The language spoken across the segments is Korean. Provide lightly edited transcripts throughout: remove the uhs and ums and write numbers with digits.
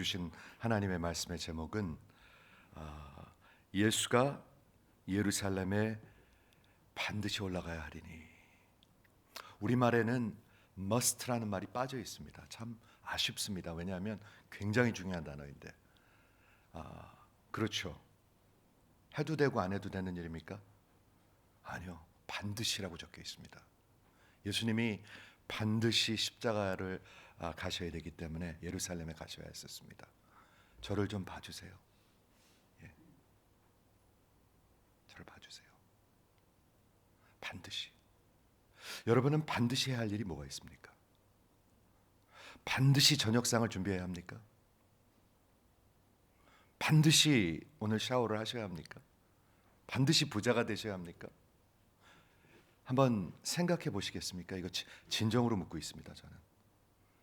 주신 하나님의 말씀의 제목은 예수가 예루살렘에 반드시 올라가야 하리니. 우리말에는 must라는 말이 빠져 있습니다. 참 아쉽습니다. 왜냐하면 굉장히 중요한 단어인데 그렇죠. 해도 되고 안 해도 되는 일입니까? 아니요. 반드시라고 적혀 있습니다. 예수님이 반드시 십자가를 가셔야 되기 때문에 예루살렘에 가셔야 했었습니다. 저를 좀 봐주세요. 예. 저를 봐주세요. 반드시. 여러분은 반드시 해야 할 일이 뭐가 있습니까? 반드시 저녁상을 준비해야 합니까? 반드시 오늘 샤워를 하셔야 합니까? 반드시 부자가 되셔야 합니까? 한번 생각해 보시겠습니까? 이거 진정으로 묻고 있습니다. 저는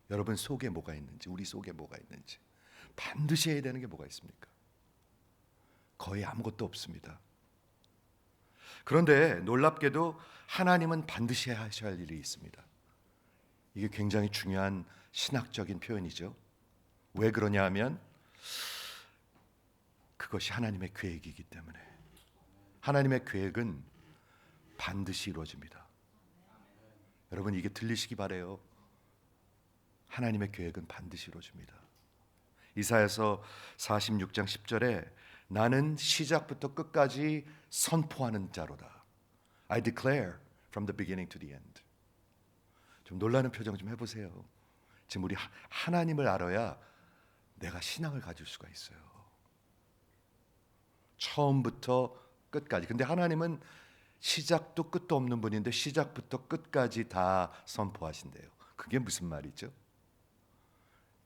여러분 속에 뭐가 있는지, 우리 속에 뭐가 있는지 반드시 해야 되는 게 뭐가 있습니까? 거의 아무것도 없습니다. 그런데 놀랍게도 하나님은 반드시 하셔야 할 일이 있습니다. 이게 굉장히 중요한 신학적인 표현이죠. 왜 그러냐 하면 그것이 하나님의 계획이기 때문에. 하나님의 계획은 반드시 이루어집니다. 여러분 이게 들리시기 바래요. 하나님의 계획은 반드시 이루어집니다. 이사야서 46장 10절에 나는 시작부터 끝까지 선포하는 자로다. I declare from the beginning to the end. 좀 놀라는 표정 좀 해보세요. 지금 우리 하나님을 알아야 내가 신앙을 가질 수가 있어요. 처음부터 끝까지. 근데 하나님은 시작도 끝도 없는 분인데 시작부터 끝까지 다 선포하신대요. 그게 무슨 말이죠?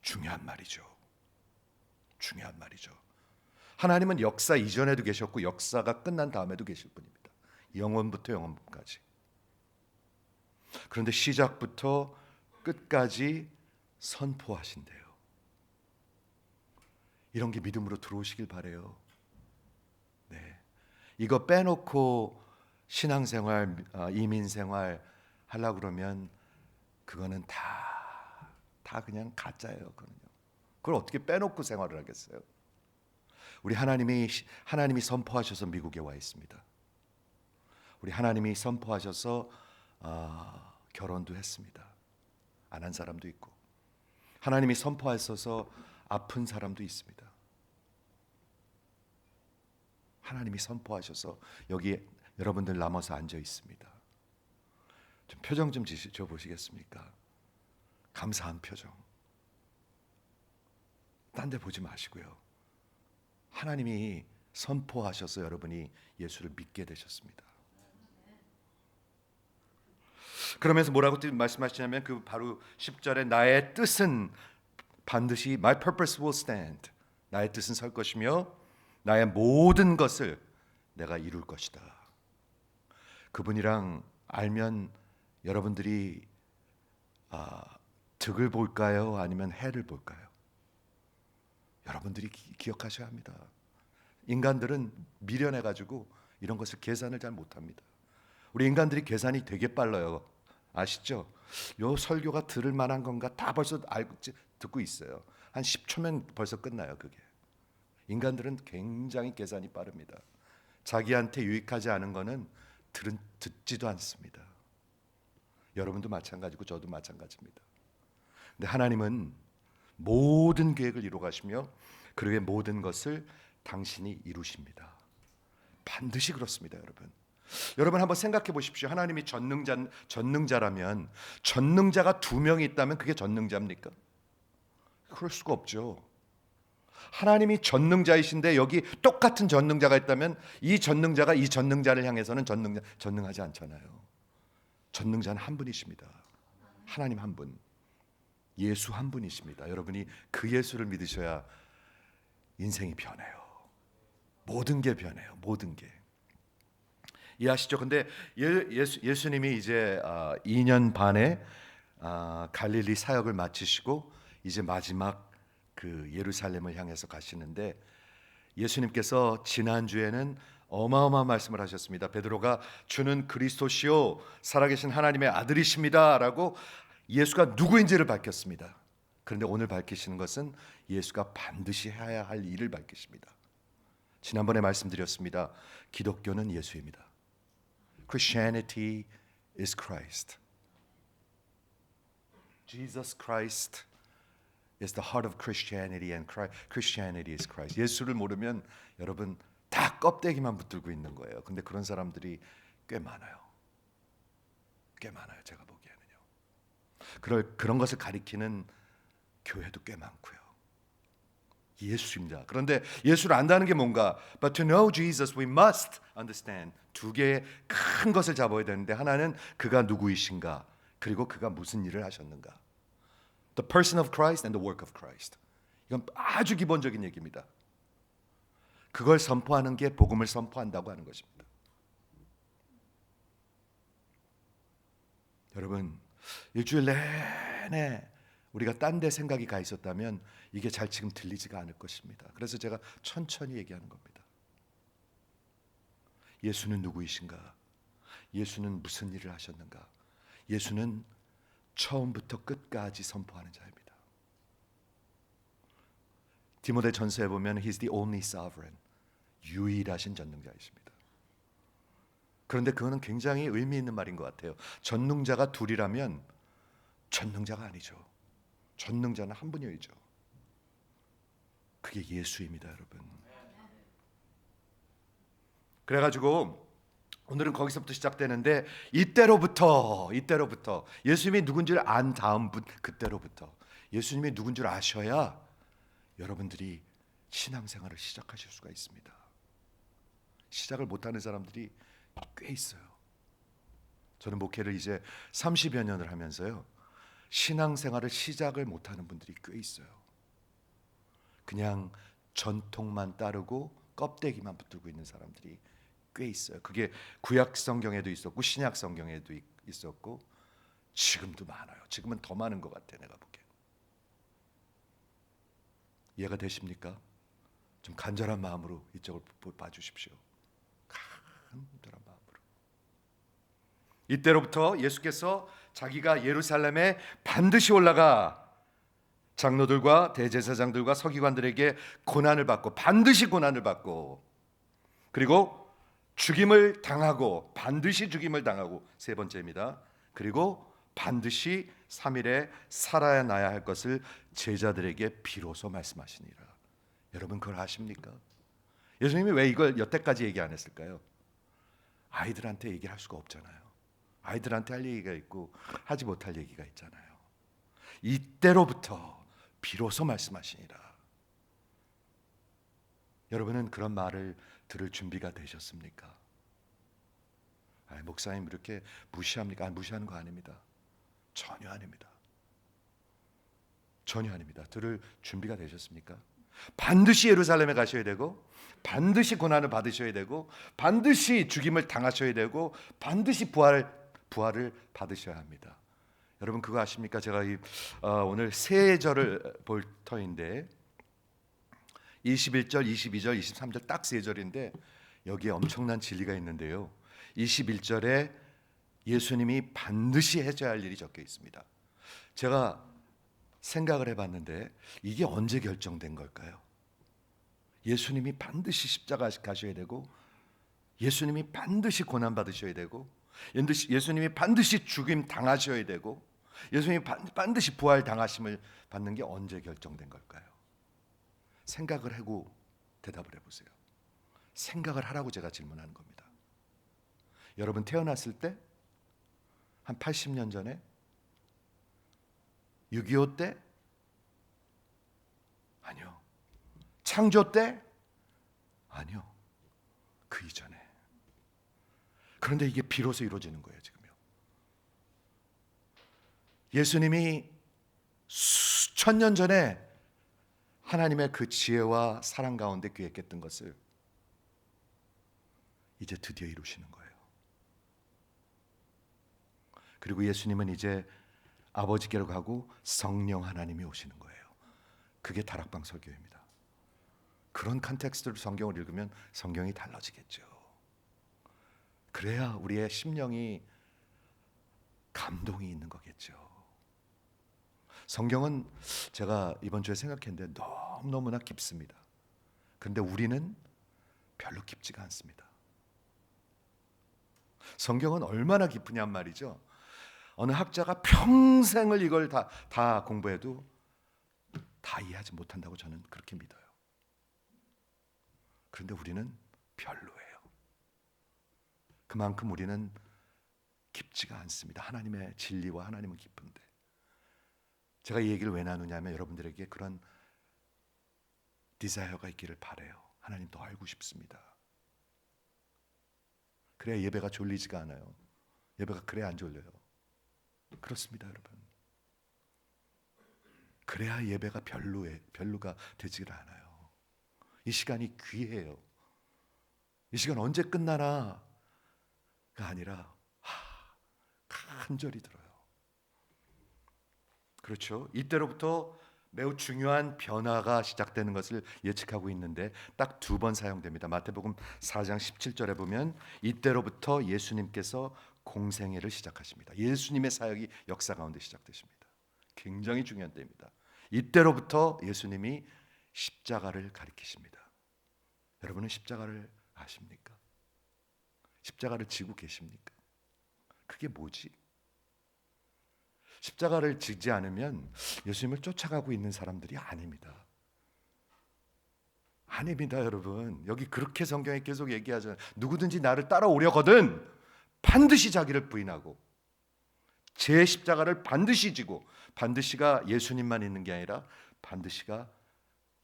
중요한 말이죠. 중요한 말이죠. 하나님은 역사 이전에도 계셨고 역사가 끝난 다음에도 계실 분입니다. 영원부터 영원까지. 그런데 시작부터 끝까지 선포하신대요. 이런 게 믿음으로 들어오시길 바래요. 네, 이거 빼놓고 신앙생활, 이민생활 하려고 그러면 그거는 다 그냥 가짜예요. 그걸 어떻게 빼놓고 생활을 하겠어요? 우리 하나님이 선포하셔서 미국에 와 있습니다. 우리 하나님이 선포하셔서 결혼도 했습니다. 안 한 사람도 있고, 하나님이 선포하셔서 아픈 사람도 있습니다. 하나님이 선포하셔서 여기 여러분들 남아서 앉아 있습니다. 좀 표정 좀 지져 보시겠습니까? 감사한 표정. 딴 데 보지 마시고요. 하나님이 선포하셔서 여러분이 예수를 믿게 되셨습니다. 그러면서 뭐라고 말씀하시냐면 그 바로 10절에 나의 뜻은 반드시 My purpose will stand. 나의 뜻은 설 것이며 나의 모든 것을 내가 이룰 것이다. 그분이랑 알면 여러분들이 득을 볼까요? 아니면 해를 볼까요? 여러분들이 기억하셔야 합니다. 인간들은 미련해가지고 이런 것을 계산을 잘 못합니다. 우리 인간들이 계산이 되게 빨라요. 아시죠? 요 설교가 들을 만한 건가 다 벌써 알고 듣고 있어요. 한 10초면 벌써 끝나요. 그게. 인간들은 굉장히 계산이 빠릅니다. 자기한테 유익하지 않은 거는 듣지도 않습니다. 여러분도 마찬가지고 저도 마찬가지입니다. 근데 하나님은 모든 계획을 이루어 가시며 그의 모든 것을 당신이 이루십니다. 반드시 그렇습니다, 여러분. 여러분 한번 생각해 보십시오. 하나님이 전능자라면 전능자가 2명이 있다면 그게 전능자입니까? 그럴 수가 없죠. 하나님이 전능자이신데 여기 똑같은 전능자가 있다면 이 전능자가 이 전능자를 향해서는 전능하지 않잖아요. 전능자는 한 분이십니다. 하나님 한 분. 예수 한 분이십니다. 여러분이 그 예수를 믿으셔야 인생이 변해요. 모든 게 변해요. 모든 게. 이해하시죠? 근데 예수님이 이제 2년 반의 갈릴리 사역을 마치시고 이제 마지막 그 예루살렘을 향해서 가시는데 예수님께서 지난주에는 어마어마한 말씀을 하셨습니다. 베드로가 주는 그리스도시요 살아계신 하나님의 아들이십니다 라고 예수가 누구인지를 밝혔습니다. 그런데 오늘 밝히시는 것은 예수가 반드시 해야 할 일을 밝히십니다. 지난번에 말씀드렸습니다. 기독교는 예수입니다. Christianity is Christ. Jesus Christ is the heart of Christianity and Christianity is Christ. 예수를 모르면 여러분 다 껍데기만 붙들고 있는 거예요. 근데 그런 사람들이 꽤 많아요. 꽤 많아요. 제가 보기에는요. 그런 것을 가리키는 교회도 꽤 많고요. 예수입니다. 그런데 예수를 안다는 게 뭔가? But to know Jesus, we must understand. 두 개의 큰 것을 잡아야 되는데 하나는 그가 누구이신가, 그리고 그가 무슨 일을 하셨는가. The person of Christ and the work of Christ. 이건 아주 기본적인 얘기입니다. 그걸 선포하는 게 복음을 선포한다고 하는 것입니다. 여러분, 일주일 내내 우리가 딴 데 생각이 가 있었다면 이게 잘 지금 들리지가 않을 것입니다. 그래서 제가 천천히 얘기하는 겁니다. 예수는 누구이신가? 예수는 무슨 일을 하셨는가? 예수는 처음부터 끝까지 선포하는 자입니다. 디모데 전서에 보면 He's the only sovereign. 유일하신 전능자이십니다. 그런데 그거는 굉장히 의미 있는 말인 것 같아요. 전능자가 둘이라면 전능자가 아니죠. 전능자는 한 분이죠. 그게 예수입니다, 여러분. 그래가지고 오늘은 거기서부터 시작되는데 이때로부터 예수님이 누군지를 안 다음 분 그때로부터 예수님이 누군지를 아셔야 여러분들이 신앙생활을 시작하실 수가 있습니다. 시작을 못하는 사람들이 꽤 있어요. 저는 목회를 이제 30여 년을 하면서요, 신앙생활을 시작을 못하는 분들이 꽤 있어요. 그냥 전통만 따르고 껍데기만 붙들고 있는 사람들이 꽤 있어요. 그게 구약 성경에도 있었고 신약 성경에도 있었고 지금도 많아요. 지금은 더 많은 것 같아요. 내가 보기엔. 이해가 되십니까? 좀 간절한 마음으로 이쪽을 봐주십시오. 간절한 마음으로. 이때로부터 예수께서 자기가 예루살렘에 반드시 올라가 장로들과 대제사장들과 서기관들에게 고난을 받고 반드시 고난을 받고 그리고 죽임을 당하고 반드시 죽임을 당하고 세 번째입니다. 그리고 반드시 3일에 살아야 나야 할 것을 제자들에게 비로소 말씀하시니라. 여러분 그걸 아십니까? 예수님이 왜 이걸 여태까지 얘기 안 했을까요? 아이들한테 얘기할 수가 없잖아요. 아이들한테 할 얘기가 있고 하지 못할 얘기가 있잖아요. 이때로부터 비로소 말씀하시니라. 여러분은 그런 말을 들을 준비가 되셨습니까? 목사님 이렇게 무시합니까? 무시하는 거 아닙니다. 전혀 아닙니다. 전혀 아닙니다. 들을 준비가 되셨습니까? 반드시 예루살렘에 가셔야 되고 반드시 고난을 받으셔야 되고 반드시 죽임을 당하셔야 되고 반드시 부활을 받으셔야 합니다. 여러분 그거 아십니까? 제가 오늘 세 절을 볼 터인데 21절, 22절, 23절 딱 세 절인데 여기에 엄청난 진리가 있는데요. 21절에 예수님이 반드시 해줘야 할 일이 적혀 있습니다. 제가 생각을 해봤는데 이게 언제 결정된 걸까요? 예수님이 반드시 십자가 가셔야 되고 예수님이 반드시 고난 받으셔야 되고 예수님이 반드시 죽임 당하셔야 되고 예수님이 반드시 부활 당하심을 받는 게 언제 결정된 걸까요? 생각을 하고 대답을 해보세요. 생각을 하라고 제가 질문하는 겁니다. 여러분 태어났을 때 한 80년 전에 6.25 때? 아니요. 창조 때? 아니요. 그 이전에. 그런데 이게 비로소 이루어지는 거예요, 지금요. 예수님이 수천 년 전에 하나님의 그 지혜와 사랑 가운데 계획했던 것을 이제 드디어 이루시는 거예요. 그리고 예수님은 이제 아버지께로 가고 성령 하나님이 오시는 거예요. 그게 다락방 설교입니다. 그런 컨텍스트로 성경을 읽으면 성경이 달라지겠죠. 그래야 우리의 심령이 감동이 있는 거겠죠. 성경은 제가 이번 주에 생각했는데 너무너무나 깊습니다. 그런데 우리는 별로 깊지가 않습니다. 성경은 얼마나 깊으냔 말이죠. 어느 학자가 평생을 이걸 다 공부해도 다 이해하지 못한다고 저는 그렇게 믿어요. 그런데 우리는 별로예요. 그만큼 우리는 깊지가 않습니다. 하나님의 진리와 하나님은 깊은데. 제가 이 얘기를 왜 나누냐면 여러분들에게 그런 디자이어가 있기를 바라요. 하나님 더 알고 싶습니다. 그래야 예배가 졸리지가 않아요. 예배가 그래야 안 졸려요. 그렇습니다, 여러분. 그래야 예배가 별로가 되지를 않아요. 이 시간이 귀해요. 이 시간 언제 끝나나가 아니라 간절히 들어요. 그렇죠? 이때로부터 매우 중요한 변화가 시작되는 것을 예측하고 있는데 딱 두 번 사용됩니다. 마태복음 4장 17절에 보면 이때로부터 예수님께서 공생애를 시작하십니다. 예수님의 사역이 역사 가운데 시작되십니다. 굉장히 중요한 때입니다. 이때로부터 예수님이 십자가를 가리키십니다. 여러분은 십자가를 아십니까? 십자가를 지고 계십니까? 그게 뭐지? 십자가를 지지 않으면 예수님을 쫓아가고 있는 사람들이 아닙니다. 아닙니다, 여러분. 여기 그렇게 성경에 계속 얘기하잖아요. 누구든지 나를 따라오려거든 반드시 자기를 부인하고 제 십자가를 반드시 지고, 반드시가 예수님만 있는 게 아니라 반드시가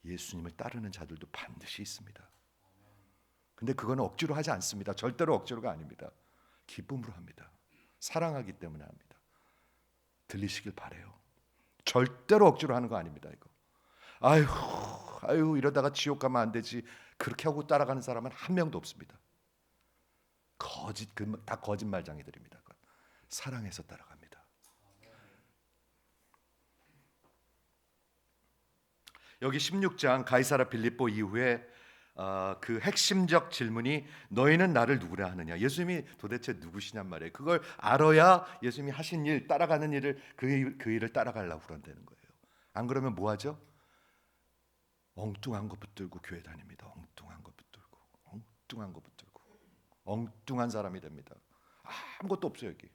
예수님을 따르는 자들도 반드시 있습니다. 근데 그거는 억지로 하지 않습니다. 절대로 억지로가 아닙니다. 기쁨으로 합니다. 사랑하기 때문에 합니다. 들리시길 바래요. 절대로 억지로 하는 거 아닙니다. 이거. 아유 이러다가 지옥 가면 안 되지. 그렇게 하고 따라가는 사람은 한 명도 없습니다. 다 거짓말장애들입니다. 사랑해서 따라갑니다. 여기 16장 가이사라 빌립보 이후에 그 핵심적 질문이 너희는 나를 누구라 하느냐. 예수님이 도대체 누구시냔 말이에요. 그걸 알아야 예수님이 하신 일, 따라가는 일을 그 일을 따라가려고 그런다는 거예요. 안 그러면 뭐 하죠? 엉뚱한 거 붙들고 교회 다닙니다. 엉뚱한 거 붙들고 엉뚱한 사람이 됩니다. 아무것도 없어요. 여기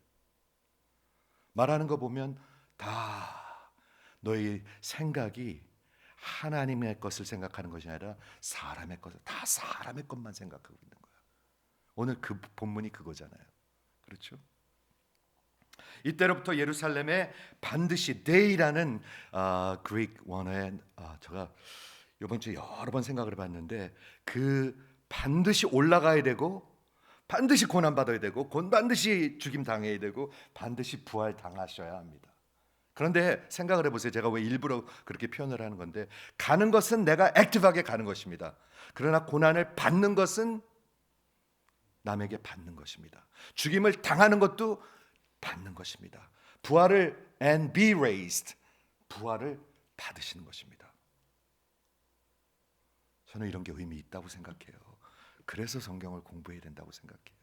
말하는 거 보면 다 너희 생각이 하나님의 것을 생각하는 것이 아니라 사람의 것을, 다 사람의 것만 생각하고 있는 거야. 오늘 그 본문이 그거잖아요. 그렇죠? 이때로부터 예루살렘에 반드시 day라는 그릭 원어에 제가 이번 주에 여러 번 생각을 해봤는데 그 반드시 올라가야 되고 반드시 고난받아야 되고 반드시 죽임 당해야 되고 반드시 부활 당하셔야 합니다. 그런데 생각을 해보세요. 제가 왜 일부러 그렇게 표현을 하는 건데, 가는 것은 내가 액티브하게 가는 것입니다. 그러나 고난을 받는 것은 남에게 받는 것입니다. 죽임을 당하는 것도 받는 것입니다. 부활을 and be raised, 부활을 받으시는 것입니다. 저는 이런 게 의미 있다고 생각해요. 그래서 성경을 공부해야 된다고 생각해요.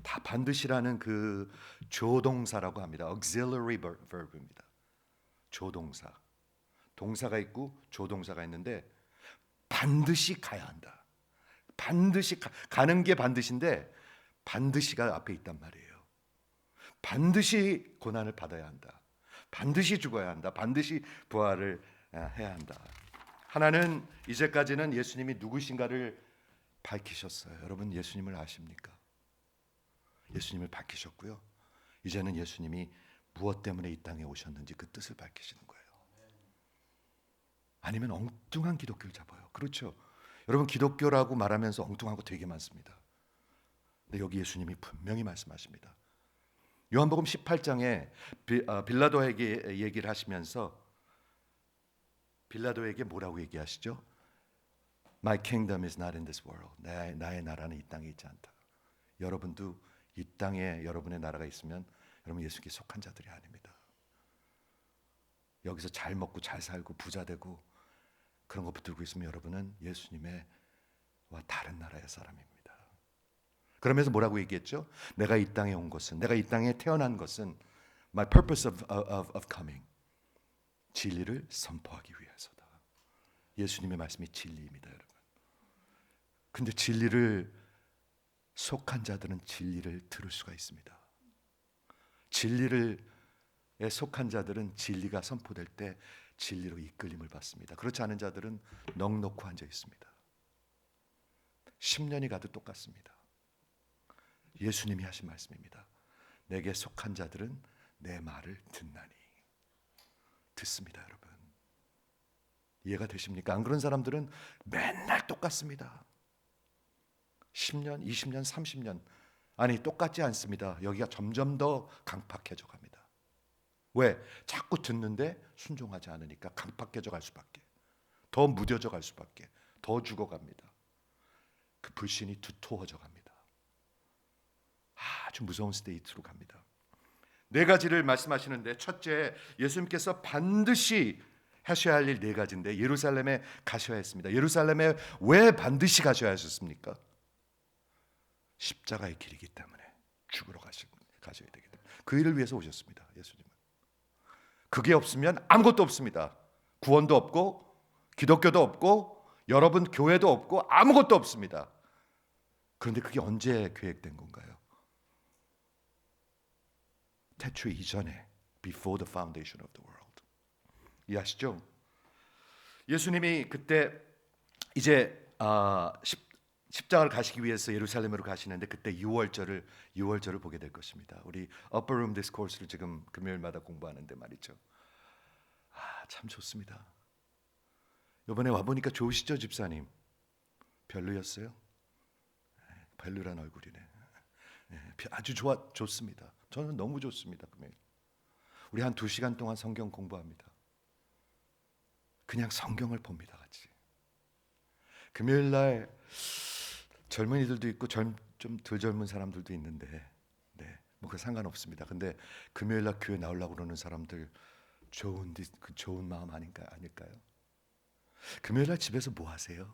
다 반드시라는 그 조동사라고 합니다. auxiliary verb입니다. 조동사. 동사가 있고 조동사가 있는데 반드시 가야 한다. 반드시 가는 게 반드시인데 반드시가 앞에 있단 말이에요. 반드시 고난을 받아야 한다. 반드시 죽어야 한다. 반드시 부활을 해야 한다. 하나는 이제까지는 예수님이 누구신가를 밝히셨어요. 여러분 예수님을 아십니까? 예수님을 밝히셨고요. 이제는 예수님이 무엇 때문에 이 땅에 오셨는지 그 뜻을 밝히시는 거예요. 아니면 엉뚱한 기독교를 잡아요. 그렇죠? 여러분 기독교라고 말하면서 엉뚱한 거 되게 많습니다. 근데 여기 예수님이 분명히 말씀하십니다. 요한복음 18장에 빌라도에게 얘기를 하시면서 빌라도에게 뭐라고 얘기하시죠? My kingdom is not in this world. 나의 나라는 이 땅에 있지 않다. 여러분도 이 땅에 여러분의 나라가 있으면 여러분 예수께 속한 자들이 아닙니다. 여기서 잘 먹고 잘 살고 부자 되고 그런 거 붙들고 있으면 여러분은 예수님의 와 다른 나라의 사람입니다. 그러면서 뭐라고 얘기했죠? 내가 이 땅에 온 것은, 내가 이 땅에 태어난 것은 my purpose of coming, 진리를 선포하기 위해서다. 예수님의 말씀이 진리입니다, 여러분. 근데 진리를 속한 자들은 진리를 들을 수가 있습니다. 진리를 속한 자들은 진리가 선포될 때 진리로 이끌림을 받습니다. 그렇지 않은 자들은 넋놓고 앉아 있습니다. 10년이 가도 똑같습니다. 예수님이 하신 말씀입니다. 내게 속한 자들은 내 말을 듣나니. 듣습니다, 여러분. 이해가 되십니까? 안 그런 사람들은 맨날 똑같습니다. 10년, 20년, 30년 아니 똑같지 않습니다. 여기가 점점 더 강팍해져 갑니다. 왜? 자꾸 듣는데 순종하지 않으니까 강팍해져 갈 수밖에, 더 무뎌져 갈 수밖에, 더 죽어갑니다. 그 불신이 두터워져 갑니다. 아주 무서운 스테이트로 갑니다. 네 가지를 말씀하시는데, 첫째, 예수님께서 반드시 하셔야 할 일 네 가지인데 예루살렘에 가셔야 했습니다. 예루살렘에 왜 반드시 가셔야 하셨습니까? 십자가의 길이기 때문에, 죽으러 가셔야 되기 때문에 그 일을 위해서 오셨습니다. 예수님은. 그게 없으면 아무것도 없습니다. 구원도 없고 기독교도 없고 여러분 교회도 없고 아무것도 없습니다. 그런데 그게 언제 계획된 건가요? 태초 이전에, before the foundation of the world. 이해하시죠? 예수님이 그때 이제 십자가를 가시기 위해서 예루살렘으로 가시는데 그때 6월절을 보게 될 것입니다. 우리 Upper Room Discourse를 지금 금요일마다 공부하는데 말이죠. 참 좋습니다. 이번에 와 보니까 좋으시죠, 집사님? 별로였어요? 별로란 얼굴이네. 아주 좋습니다. 저는 너무 좋습니다. 금요일 우리 한 2시간 동안 성경 공부합니다. 그냥 성경을 봅니다, 같이. 금요일 날 젊은이들도 있고 좀 덜 젊은 사람들도 있는데, 뭐 그 상관없습니다. 근데 금요일 날 교회 나오려고 그러는 사람들 좋은 마음 아닐까요? 금요일 날 집에서 뭐 하세요?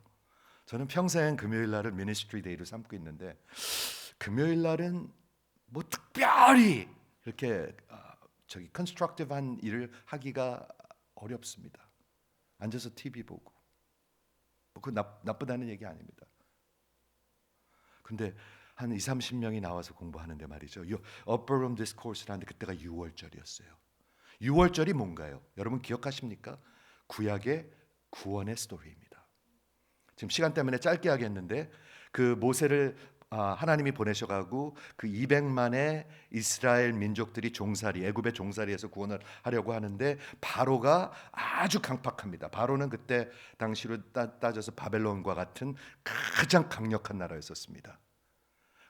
저는 평생 금요일 날을 미니스트리 데이로 삼고 있는데, 금요일 날은 뭐 특별히 이렇게 컨스트럭티브한 일을 하기가 어렵습니다. 앉아서 TV 보고. 그 나쁘다는 얘기 아닙니다. 근데 한 20-30명이 나와서 공부하는데 말이죠. Upper Room Discourse라는데 그때가 6월절이었어요. 6월절이 뭔가요? 여러분 기억하십니까? 구약의 구원의 스토리입니다. 지금 시간 때문에 짧게 하겠는데, 그 모세를 하나님이 보내셔가고 그 200만의 이스라엘 민족들이 애굽의 종살이에서 구원을 하려고 하는데, 바로가 아주 강팍합니다. 바로는 그때 당시로 따져서 바벨론과 같은 가장 강력한 나라였었습니다.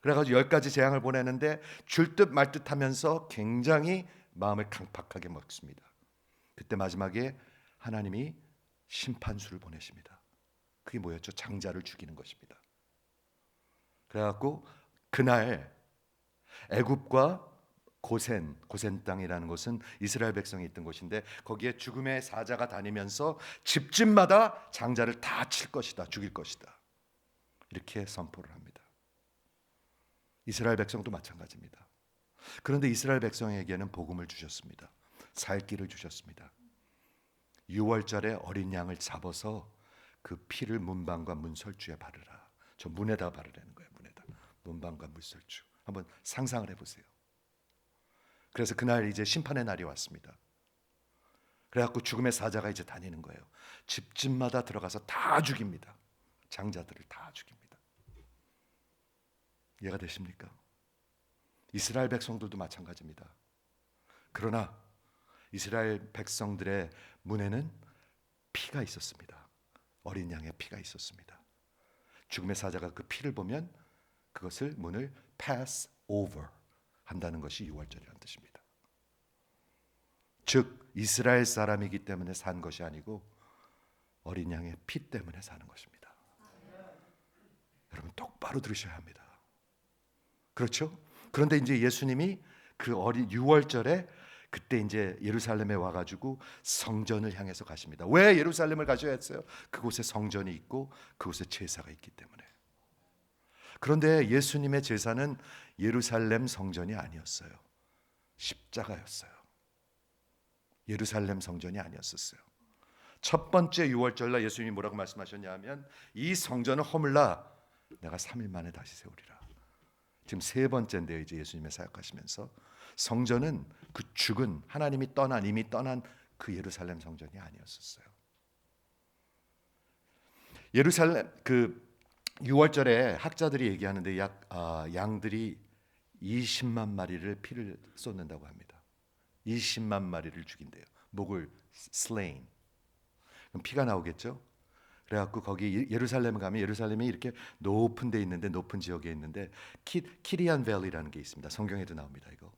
그래가지고 10가지 재앙을 보내는데 줄 듯 말 듯 하면서 굉장히 마음을 강팍하게 먹습니다. 그때 마지막에 하나님이 심판수를 보내십니다. 그게 뭐였죠? 장자를 죽이는 것입니다. 그래갖고 그날 애굽과 고센 땅이라는 곳은 이스라엘 백성이 있던 곳인데, 거기에 죽음의 사자가 다니면서 집집마다 장자를 다 칠 것이다, 죽일 것이다, 이렇게 선포를 합니다. 이스라엘 백성도 마찬가지입니다. 그런데 이스라엘 백성에게는 복음을 주셨습니다. 살 길을 주셨습니다. 6월절에 어린 양을 잡아서 그 피를 문방과 문설주에 바르라. 저 문에다 바르라는 거예요. 문에다. 문방과 문설주. 한번 상상을 해보세요. 그래서 그날 이제 심판의 날이 왔습니다. 그래갖고 죽음의 사자가 이제 다니는 거예요. 집집마다 들어가서 다 죽입니다. 장자들을 다 죽입니다. 이해가 되십니까? 이스라엘 백성들도 마찬가지입니다. 그러나 이스라엘 백성들의 문에는 피가 있었습니다. 어린 양의 피가 있었습니다. 죽음의 사자가 그 피를 보면 그것을 문을 pass over 한다는 것이 6월절이라는 뜻입니다. 즉 이스라엘 사람이기 때문에 산 것이 아니고 어린 양의 피 때문에 사는 것입니다. 여러분 똑바로 들으셔야 합니다. 그렇죠? 그런데 이제 예수님이 그 어린 6월절에 그때 이제 예루살렘에 와가지고 성전을 향해서 가십니다. 왜 예루살렘을 가셔야 했어요? 그곳에 성전이 있고 그곳에 제사가 있기 때문에. 그런데 예수님의 제사는 예루살렘 성전이 아니었어요. 십자가였어요. 예루살렘 성전이 아니었었어요. 첫 번째 유월절날 예수님이 뭐라고 말씀하셨냐 하면 이 성전을 허물라 내가 3일 만에 다시 세우리라. 지금 세 번째인데요. 이제 예수님의 사역하시면서 성전은 그 죽은 이미 떠난 그 예루살렘 성전이 아니었었어요. 예루살렘 그 6월절에 학자들이 얘기하는데 양들이 20만 마리를 피를 쏟는다고 합니다. 20만 마리를 죽인대요. 목을 slain. 그럼 피가 나오겠죠? 그래갖고 거기 예루살렘 가면 예루살렘이 이렇게 높은 데 있는데 높은 지역에 있는데 키리안 밸리라는 게 있습니다. 성경에도 나옵니다. 이거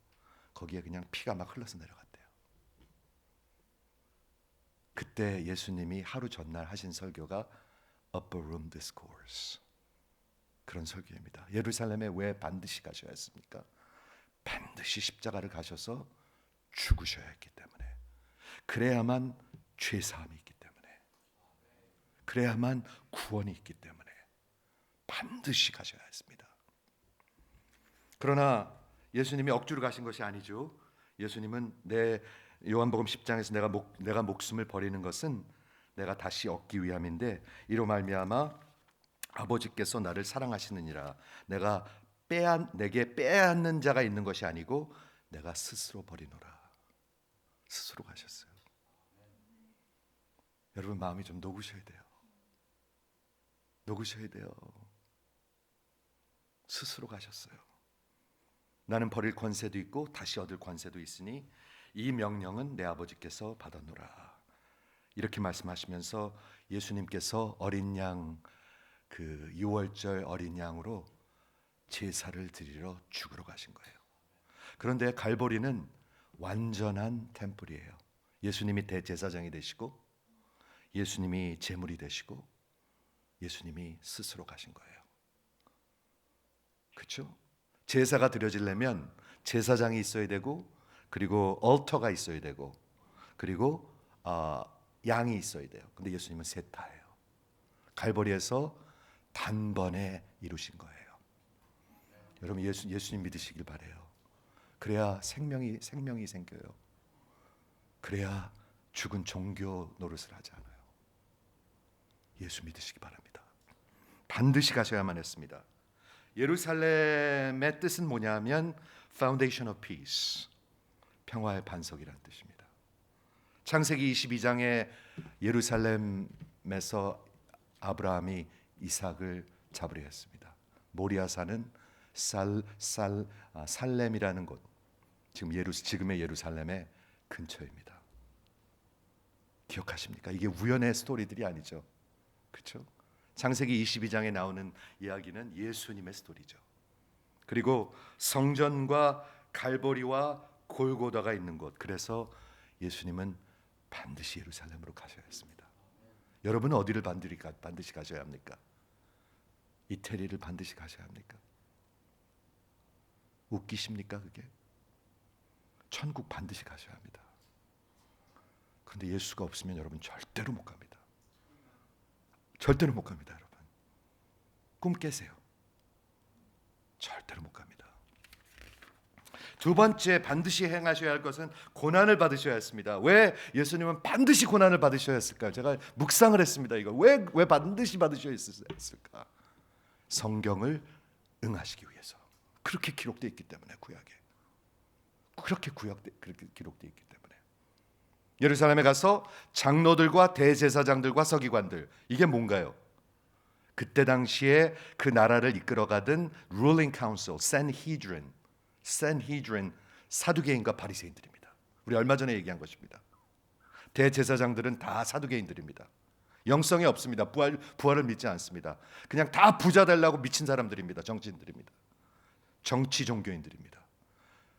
거기에 그냥 피가 막 흘러서 내려갔대요. 그때 예수님이 하루 전날 하신 설교가 Upper Room Discourse 그런 설교입니다. 예루살렘에 왜 반드시 가셔야 했습니까? 반드시 십자가를 가셔서 죽으셔야 했기 때문에 그래야만 죄사함이 있기 때문에 그래야만 구원이 있기 때문에 반드시 가셔야 했습니다. 그러나 예수님이 억지로 가신 것이 아니죠. 예수님은 요한복음 10장에서 내가 목숨을 버리는 것은 내가 다시 얻기 위함인데 이로 말미암아 아버지께서 나를 사랑하시느니라 내게 빼앗는 자가 있는 것이 아니고 내가 스스로 버리노라. 스스로 가셨어요. 여러분 마음이 좀 녹으셔야 돼요. 녹으셔야 돼요. 스스로 가셨어요. 나는 버릴 권세도 있고 다시 얻을 권세도 있으니 이 명령은 내 아버지께서 받았노라. 이렇게 말씀하시면서 예수님께서 어린 양 그 유월절 어린 양으로 제사를 드리러 죽으러 가신 거예요. 그런데 갈보리는 완전한 템플이에요. 예수님이 대제사장이 되시고 예수님이 제물이 되시고 예수님이 스스로 가신 거예요. 그렇죠? 제사가 드려지려면 제사장이 있어야 되고 그리고 얼터가 있어야 되고 그리고 양이 있어야 돼요. 근데 예수님은 셋 다예요. 갈보리에서 단번에 이루신 거예요. 여러분 예수님 믿으시길 바래요. 그래야 생명이 생겨요. 그래야 죽은 종교 노릇을 하지 않아요. 예수 믿으시기 바랍니다. 반드시 가셔야만 했습니다. 예루살렘의 뜻은 뭐냐면 Foundation of Peace, 평화의 반석이라는 뜻입니다. 창세기 22장에 예루살렘에서 아브라함이 이삭을 잡으려 했습니다. 모리아산은 살렘이라는 곳, 지금의 예루살렘의 근처입니다. 기억하십니까? 이게 우연의 스토리들이 아니죠. 그렇죠? 창세기 22장에 나오는 이야기는 예수님의 스토리죠. 그리고 성전과 갈보리와 골고다가 있는 곳. 그래서 예수님은 반드시 예루살렘으로 가셔야 했습니다. 여러분은 어디를 반드시 가셔야 합니까? 이태리를 반드시 가셔야 합니까? 웃기십니까 그게? 천국 반드시 가셔야 합니다. 그런데 예수가 없으면 여러분 절대로 못 갑니다. 절대로 못 갑니다. 여러분 꿈 깨세요. 절대로 못 갑니다. 두 번째 반드시 행하셔야 할 것은 고난을 받으셔야 했습니다. 왜 예수님은 반드시 고난을 받으셔야 했을까? 제가 묵상을 했습니다. 이거 왜 반드시 받으셔야 했을까? 성경을 응하시기 위해서. 그렇게 기록되어 있기 때문에 구약에. 그렇게 기록되어 있기 때문에. 예루살렘에 가서 장로들과 대제사장들과 서기관들, 이게 뭔가요? 그때 당시에 그 나라를 이끌어가던 ruling council, 산헤드린, 사두개인과 바리새인들입니다. 우리 얼마 전에 얘기한 것입니다. 대제사장들은 다 사두개인들입니다. 영성이 없습니다. 부활을 믿지 않습니다. 그냥 다 부자 되려고 미친 사람들입니다. 정치인들입니다. 정치 종교인들입니다.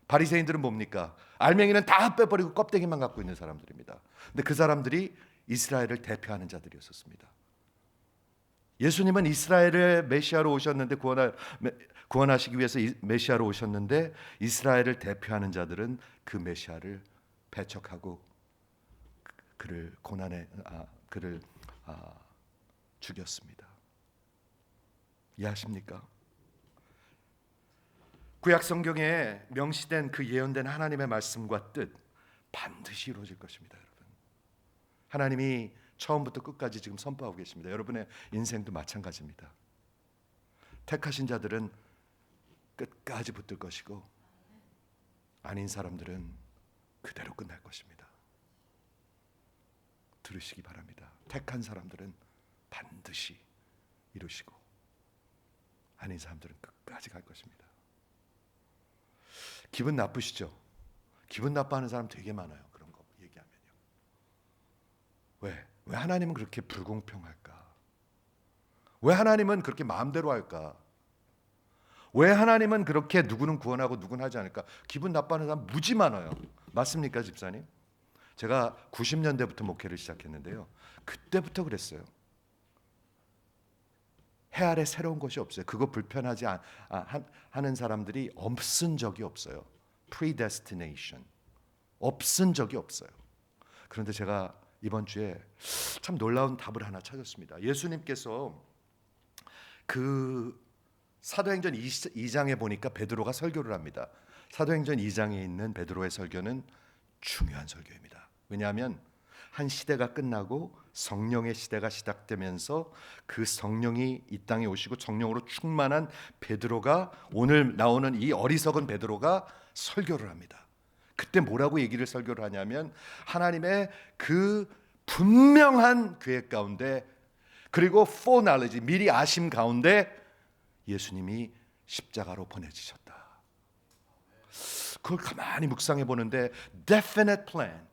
바리새인들은 뭡니까? 알맹이는 다 빼버리고 껍데기만 갖고 있는 사람들입니다. 근데 그 사람들이 이스라엘을 대표하는 자들이었습니다. 예수님은 이스라엘의 메시아로 오셨는데 구원하시기 위해서 메시아로 오셨는데 이스라엘을 대표하는 자들은 그 메시아를 배척하고 그를 죽였습니다. 이해하십니까? 구약 성경에 명시된 그 예언된 하나님의 말씀과 뜻 반드시 이루어질 것입니다, 여러분. 하나님이 처음부터 끝까지 지금 선포하고 계십니다. 여러분의 인생도 마찬가지입니다. 택하신 자들은 끝까지 붙들 것이고 아닌 사람들은 그대로 끝날 것입니다. 들으시기 바랍니다. 택한 사람들은 반드시 이루시고 아닌 사람들은 끝까지 갈 것입니다. 기분 나쁘시죠? 기분 나빠하는 사람 되게 많아요. 그런 거 얘기하면요. 왜 하나님은 그렇게 불공평할까? 왜 하나님은 그렇게 마음대로 할까? 왜 하나님은 그렇게 누구는 구원하고 누구는 하지 않을까? 기분 나빠하는 사람 무지 많아요. 맞습니까, 집사님? 제가 90년대부터 목회를 시작했는데요. 그때부터 그랬어요. 해 아래 새로운 것이 없어요. 그거 불편하지 하는 사람들이 없은 적이 없어요. predestination. 없은 적이 없어요. 그런데 제가 이번 주에 참 놀라운 답을 하나 찾았습니다. 예수님께서 그 사도행전 2장에 보니까 베드로가 설교를 합니다. 사도행전 2장에 있는 베드로의 설교는 중요한 설교입니다. 왜냐하면 한 시대가 끝나고 성령의 시대가 시작되면서 그 성령이 이 땅에 오시고 성령으로 충만한 베드로가, 오늘 나오는 이 어리석은 베드로가 설교를 합니다. 그때 뭐라고 설교를 하냐면 하나님의 그 분명한 계획 가운데, 그리고 foreknowledge, 미리 아심 가운데 예수님이 십자가로 보내지셨다. 그걸 가만히 묵상해 보는데 definite plan,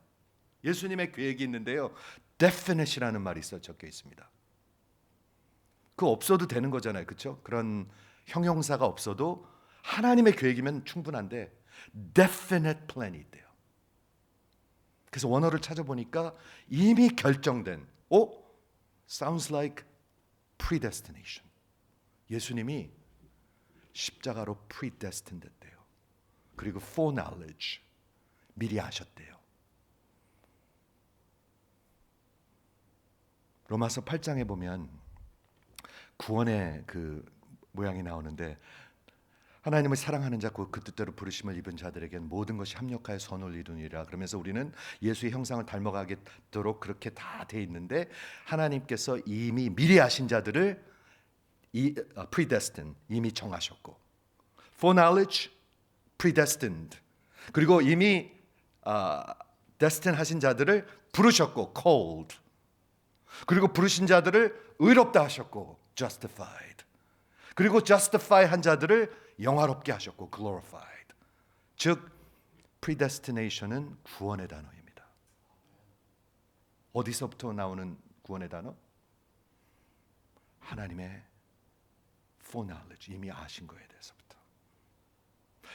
예수님의 계획이 있는데요, definite이라는 말이 적혀 있습니다. 그거 없어도 되는 거잖아요, 그렇죠? 그런 형용사가 없어도 하나님의 계획이면 충분한데 definite plan이 있대요. 그래서 원어를 찾아보니까 이미 결정된, sounds like predestination. 예수님이 십자가로 predestined 됐대요. 그리고 foreknowledge, 미리 아셨대요. 로마서 8장에 보면 구원의 그 모양이 나오는데, 하나님을 사랑하는 자 그 뜻대로 부르심을 입은 자들에게는 모든 것이 합력하여 선을 이루니라. 그러면서 우리는 예수의 형상을 닮아가도록 그렇게 다 돼 있는데, 하나님께서 이미 미리 아신 자들을 predestined, 이미 정하셨고, foreknowledge, predestined, 그리고 이미 destined 하신 자들을 부르셨고, called, 그리고 부르신 자들을 의롭다 하셨고, justified, 그리고 justify 한 자들을 영화롭게 하셨고, glorified. 즉 predestination은 구원의 단어입니다. 어디서부터 나오는 구원의 단어? 하나님의 foreknowledge, 이미 아신 거에 대해서부터.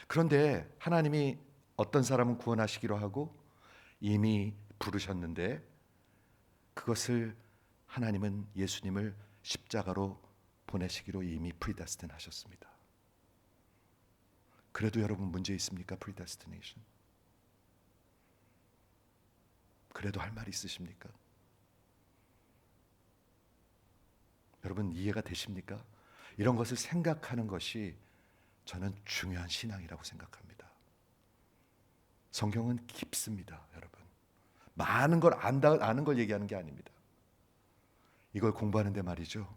그런데 하나님이 어떤 사람은 구원하시기로 하고 이미 부르셨는데, 그것을 하나님은 예수님을 십자가로 보내시기로 이미 predestined 하셨습니다. 그래도 여러분 문제 있습니까? predestination. 그래도 할 말 있으십니까? 여러분 이해가 되십니까? 이런 것을 생각하는 것이 저는 중요한 신앙이라고 생각합니다. 성경은 깊습니다, 여러분. 많은 걸 아는 걸 얘기하는 게 아닙니다. 이걸 공부하는데 말이죠,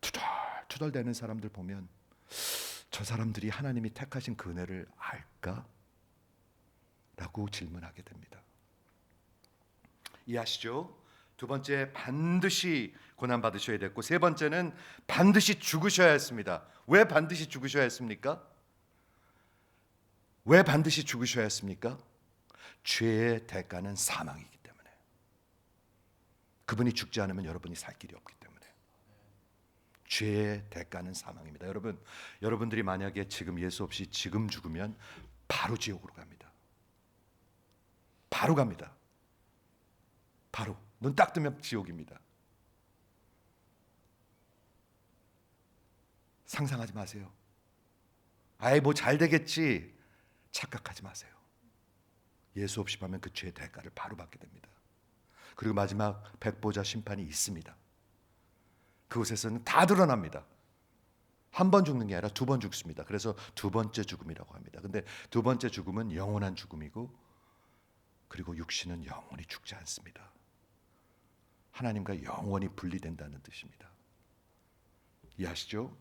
투덜투덜대는 사람들 보면 저 사람들이 하나님이 택하신 그 은혜를 알까? 라고 질문하게 됩니다. 이해하시죠? 두 번째, 반드시 고난 받으셔야 됐고, 세 번째는 반드시 죽으셔야 했습니다. 왜 반드시 죽으셔야 했습니까? 왜 반드시 죽으셔야 했습니까? 죄의 대가는 사망이기 때문에. 그분이 죽지 않으면 여러분이 살 길이 없기 때문에. 죄의 대가는 사망입니다. 여러분들이 만약에 지금 예수 없이 지금 죽으면 바로 지옥으로 갑니다. 바로 갑니다. 바로 눈 딱 뜨면 지옥입니다. 상상하지 마세요. 아이 뭐 잘 되겠지 착각하지 마세요. 예수 없이 가면 그 죄의 대가를 바로 받게 됩니다. 그리고 마지막 백보자 심판이 있습니다. 그곳에서는 다 드러납니다. 한 번 죽는 게 아니라 두 번 죽습니다. 그래서 두 번째 죽음이라고 합니다. 근데 두 번째 죽음은 영원한 죽음이고, 그리고 육신은 영원히 죽지 않습니다. 하나님과 영원히 분리된다는 뜻입니다. 이해하시죠?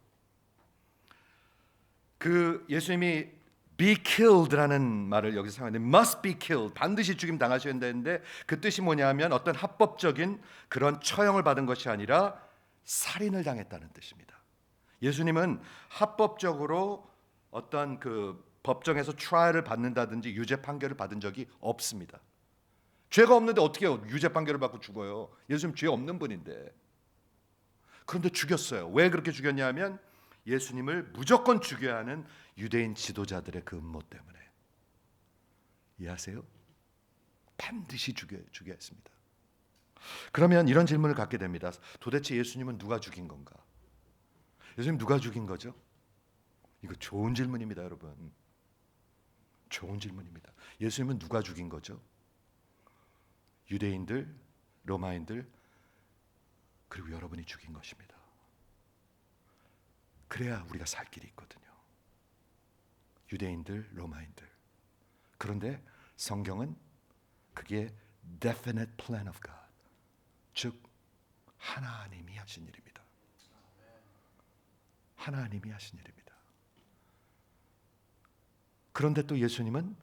그 예수님이 be killed라는 말을 여기서 사용하는데 must be killed, 반드시 죽임 당하셔야 된다는데 그 뜻이 뭐냐면 어떤 합법적인 그런 처형을 받은 것이 아니라 살인을 당했다는 뜻입니다. 예수님은 합법적으로 어떤 그 법정에서 트라이얼을 받는다든지 유죄 판결을 받은 적이 없습니다. 죄가 없는데 어떻게 유죄 판결을 받고 죽어요? 예수님 죄 없는 분인데. 그런데 죽였어요. 왜 그렇게 죽였냐면 예수님을 무조건 죽여야 하는 유대인 지도자들의 그 음모 때문에. 이해하세요? 반드시 죽여야 했습니다. 그러면 이런 질문을 갖게 됩니다. 도대체 예수님은 누가 죽인 건가? 예수님 누가 죽인 거죠? 이거 좋은 질문입니다, 여러분. 좋은 질문입니다. 예수님은 누가 죽인 거죠? 유대인들, 로마인들, 그리고 여러분이 죽인 것입니다. 그래야 우리가 살 길이 있거든요. 유대인들, 로마인들. 그런데 성경은 그게 definite plan of God, 즉 하나님이 하신 일입니다. 하나님이 하신 일입니다. 그런데 또 예수님은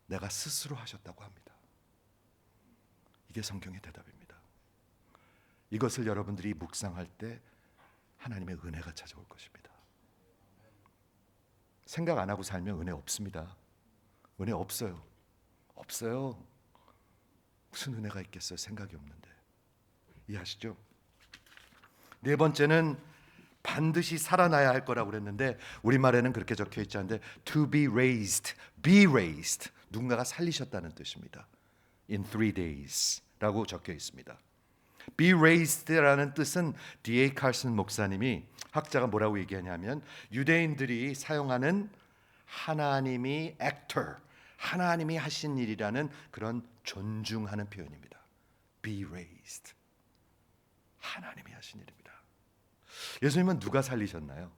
내가 스스로 하셨다고 합니다. 이게 성경의 대답입니다. 이것을 여러분들이 묵상할 때 하나님의 은혜가 찾아올 것입니다. 생각 안 하고 살면 은혜 없습니다. 은혜 없어요. 없어요. 무슨 은혜가 있겠어요? 생각이 없는데. 이해하시죠? 네 번째는 반드시 살아나야 할 거라고 그랬는데 우리말에는 그렇게 적혀 있지 않은데 to be raised, be raised, 누군가가 살리셨다는 뜻입니다. In 3 days라고 적혀 있습니다. Be raised라는 뜻은 D.A. 칼슨 목사님이, 학자가 뭐라고 얘기하냐면 유대인들이 사용하는 하나님이 actor, 하나님이 하신 일이라는 그런 존중하는 표현입니다. Be raised, 하나님이 하신 일입니다. 예수님은 누가 살리셨나요?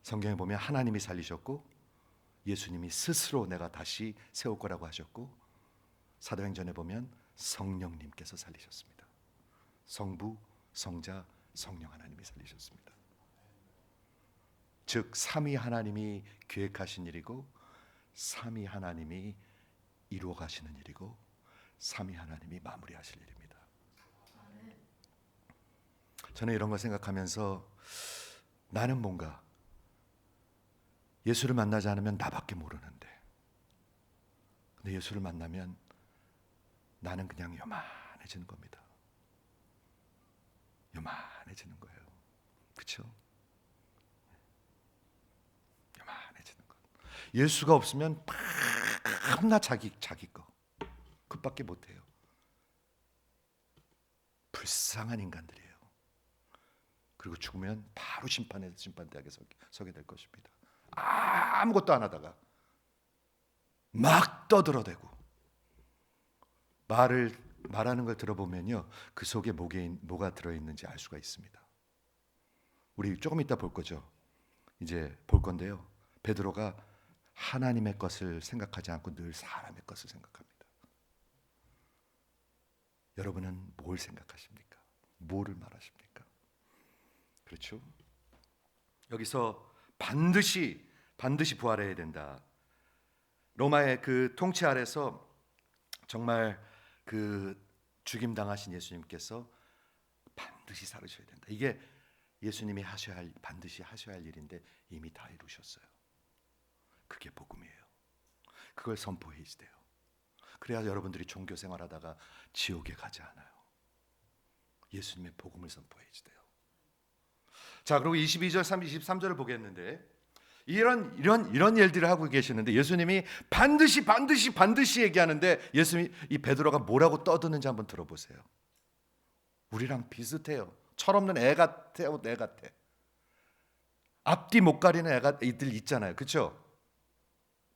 성경에 보면 하나님이 살리셨고 예수님이 스스로 내가 다시 세울 거라고 하셨고 사도행전에 보면 성령님께서 살리셨습니다. 성부, 성자, 성령 하나님이 살리셨습니다. 즉 삼위 하나님이 계획하신 일이고 삼위 하나님이 이루어 가시는 일이고 삼위 하나님이 마무리하실 일입니다. 저는 이런 걸 생각하면서 나는 뭔가 예수를 만나지 않으면 나밖에 모르는데 근데 예수를 만나면 나는 그냥 요만해지는 겁니다. 요만해지는 거예요. 그렇죠? 요만해지는 것. 예수가 없으면 밤낮 자기 거 그밖에 못해요. 불쌍한 인간들이에요. 그리고 죽으면 바로 심판대학에 서게 될 것입니다. 아무것도 안 하다가 막 떠들어대고 말하는 걸 들어보면요, 그 속에 뭐가 들어있는지 알 수가 있습니다. 우리 조금 이따 볼 거죠. 이제 볼 건데요. 베드로가 하나님의 것을 생각하지 않고 늘 사람의 것을 생각합니다. 여러분은 뭘 생각하십니까? 뭐를 말하십니까? 그렇죠? 여기서 반드시 부활해야 된다. 로마의 그 통치 아래서 정말 그 죽임 당하신 예수님께서 반드시 살으셔야 된다. 이게 예수님이 반드시 하셔야 할 일인데 이미 다 이루셨어요. 그게 복음이에요. 그걸 선포해야 돼요. 그래야 여러분들이 종교 생활하다가 지옥에 가지 않아요. 예수님의 복음을 선포해야 돼요. 자, 그리고 22절, 23절을 보겠는데 이런 일들을 하고 계시는데 예수님이 반드시 얘기하는데 예수님이 이 베드로가 뭐라고 떠드는지 한번 들어보세요. 우리랑 비슷해요. 철없는 애 같아요. 애 같아. 앞뒤 못 가리는 애들 있잖아요. 그렇죠?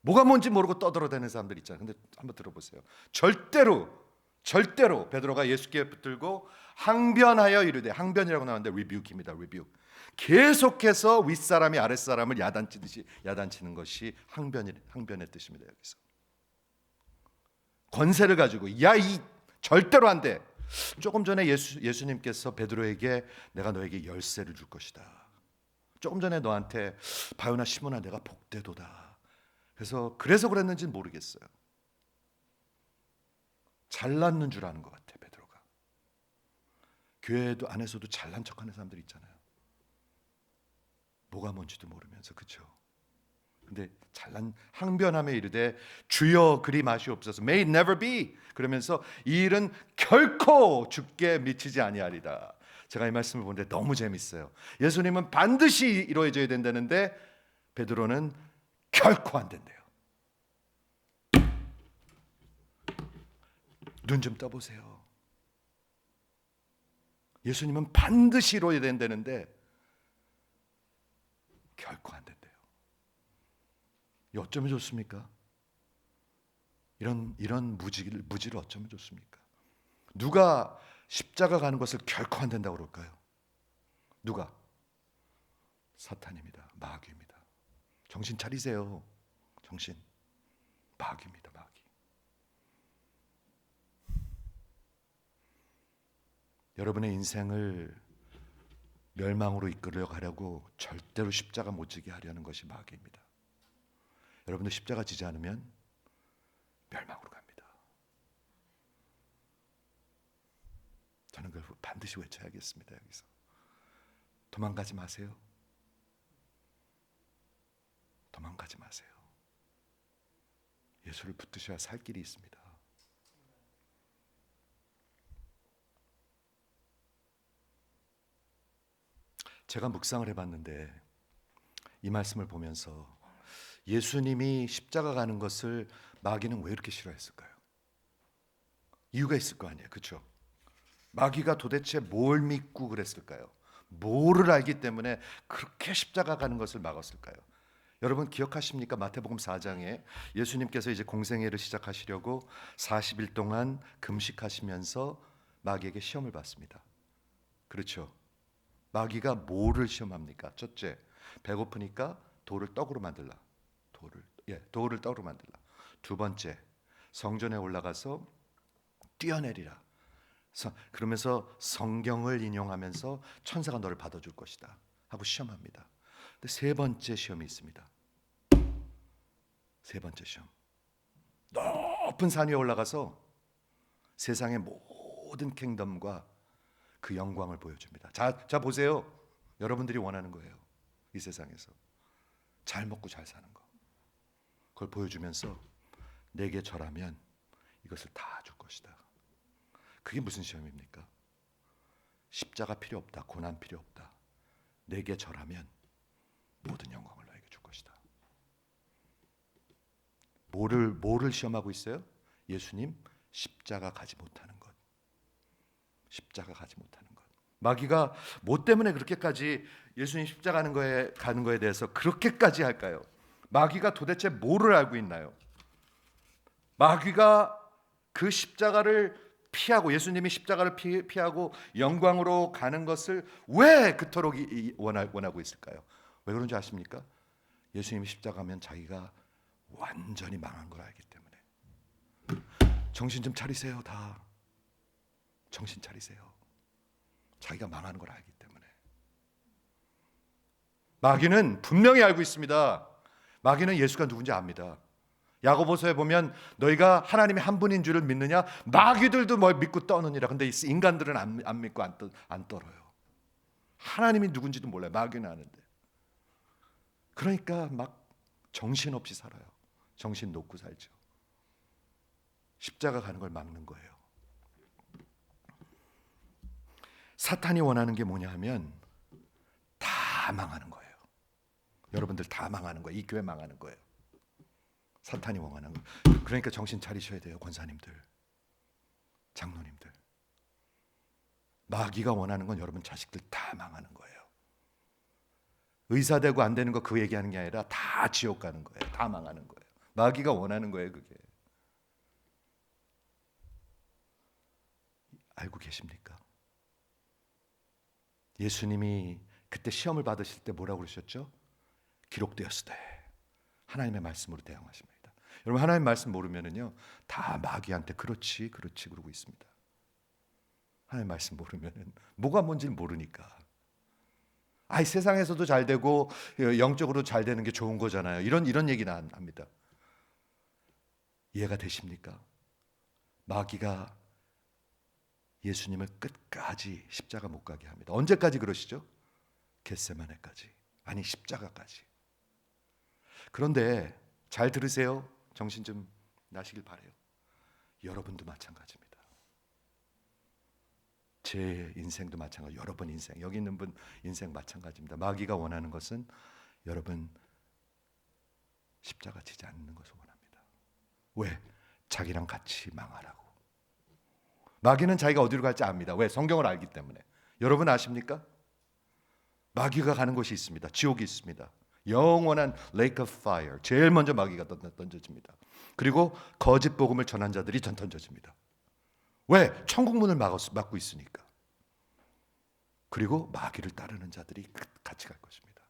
뭐가 뭔지 모르고 떠들어대는 사람들 있잖아요. 근데 한번 들어보세요. 절대로 베드로가 예수께 붙들고 항변하여 이르되, 항변이라고 나오는데 rebuke입니다. rebuke. 계속해서 윗사람이 아랫사람을 야단치는 것이 항변의 뜻입니다. 여기서 권세를 가지고 야, 이 절대로 안 돼. 조금 전에 예수님께서 베드로에게 내가 너에게 열쇠를 줄 것이다. 조금 전에 너한테 바요나 시몬아 내가 복되도다. 그래서 그랬는지는 모르겠어요. 잘났는 줄 아는 것 같아 베드로가. 교회도 안에서도 잘난 척하는 사람들 있잖아요. 뭐가 뭔지도 모르면서, 그렇죠? 근데 잘난 항변함에 이르되 주여 그리 마시옵소서 may it never be 그러면서 이 일은 결코 주께 미치지 아니하리다. 제가 이 말씀을 보는데 너무 재밌어요. 예수님은 반드시 이루어져야 된다는데 베드로는 결코 안 된대요. 눈 좀 떠보세요. 예수님은 반드시 이루어야 된다는데 결코 안 된대요. 어쩌면 좋습니까? 이런 무지를 어쩌면 좋습니까? 누가 십자가 가는 것을 결코 안 된다고 그럴까요? 누가? 사탄입니다. 마귀입니다. 정신 차리세요. 정신. 마귀입니다. 마귀. 여러분의 인생을 멸망으로 이끌어 가려고 절대로 십자가 못 지게 하려는 것이 마귀입니다. 여러분들 십자가 지지 않으면 멸망으로 갑니다. 저는 그걸 반드시 외쳐야겠습니다. 여기서 도망가지 마세요. 도망가지 마세요. 예수를 붙드셔야 살 길이 있습니다. 제가 묵상을 해봤는데 이 말씀을 보면서 예수님이 십자가 가는 것을 마귀는 왜 이렇게 싫어했을까요? 이유가 있을 거 아니에요, 그렇죠? 마귀가 도대체 뭘 믿고 그랬을까요? 뭐를 알기 때문에 그렇게 십자가 가는 것을 막았을까요? 여러분 기억하십니까? 마태복음 4장에 예수님께서 이제 공생애를 시작하시려고 40일 동안 금식하시면서 마귀에게 시험을 받습니다. 그렇죠? 마귀가 뭐를 시험합니까? 첫째, 배고프니까 돌을 떡으로 만들라. 돌을 떡으로 만들라. 두 번째, 성전에 올라가서 뛰어내리라. 그러면서 성경을 인용하면서 천사가 너를 받아줄 것이다 하고 시험합니다. 근데 세 번째 시험이 있습니다. 세 번째 시험. 높은 산 위에 올라가서 세상의 모든 킹덤과 그 영광을 보여줍니다. 자 보세요. 여러분들이 원하는 거예요. 이 세상에서 잘 먹고 잘 사는 거. 그걸 보여주면서 내게 절하면 이것을 다 줄 것이다. 그게 무슨 시험입니까? 십자가 필요 없다. 고난 필요 없다. 내게 절하면 모든 영광을 너에게 줄 것이다. 뭐를 시험하고 있어요? 예수님 십자가 가지 못하는 것. 십자가 가지 못하는 것. 마귀가 뭐 때문에 그렇게까지 예수님 십자가 가는 거에 대해서 그렇게까지 할까요? 마귀가 도대체 뭐를 알고 있나요? 마귀가 그 십자가를 피하고 예수님이 십자가를 피하고 영광으로 가는 것을 왜 그토록 원하고 있을까요? 왜 그런지 아십니까? 예수님이 십자가면 자기가 완전히 망한 걸 알기 때문에. 정신 좀 차리세요. 다 정신 차리세요. 자기가 망하는 걸 알기 때문에. 마귀는 분명히 알고 있습니다. 마귀는 예수가 누군지 압니다. 야고보서에 보면 너희가 하나님이 한 분인 줄을 믿느냐? 마귀들도 뭘 믿고 떠느니라. 근데 인간들은 안 믿고 안 떨어요. 하나님이 누군지도 몰라요. 마귀는 아는데. 그러니까 막 정신없이 살아요. 정신 놓고 살죠. 십자가 가는 걸 막는 거예요. 사탄이 원하는 게 뭐냐 하면 다 망하는 거예요. 여러분들 다 망하는 거예요. 이 교회 망하는 거예요. 사탄이 원하는 거. 그러니까 정신 차리셔야 돼요. 권사님들, 장로님들. 마귀가 원하는 건 여러분 자식들 다 망하는 거예요. 의사 되고 안 되는 거 그 얘기하는 게 아니라 다 지옥 가는 거예요. 다 망하는 거예요. 마귀가 원하는 거예요. 그게. 알고 계십니까? 예수님이 그때 시험을 받으실 때 뭐라고 그러셨죠? 기록되었으되 하나님의 말씀으로 대항하십니다. 여러분 하나님 말씀 모르면은요 다 마귀한테 그렇지 그렇지 그러고 있습니다. 하나님 말씀 모르면은 뭐가 뭔지 모르니까. 아이 세상에서도 잘 되고 영적으로 잘 되는 게 좋은 거잖아요. 이런 얘기는 안 합니다. 이해가 되십니까? 마귀가 예수님을 끝까지 십자가 못 가게 합니다. 언제까지 그러시죠? 겟세마네까지. 아니 십자가까지. 그런데 잘 들으세요. 정신 좀 나시길 바래요. 여러분도 마찬가지입니다. 제 인생도 마찬가지. 여러분 인생, 여기 있는 분 인생 마찬가지입니다. 마귀가 원하는 것은 여러분 십자가 지지 않는 것을 원합니다. 왜? 자기랑 같이 망하라고. 마귀는 자기가 어디로 갈지 압니다. 왜? 성경을 알기 때문에. 여러분 아십니까? 마귀가 가는 곳이 있습니다. 지옥이 있습니다. 영원한 lake of fire. 제일 먼저 마귀가 던져집니다. 그리고 거짓 복음을 전한 자들이 던져집니다. 왜? 천국 문을 막고 있으니까. 그리고 마귀를 따르는 자들이 같이 갈 것입니다.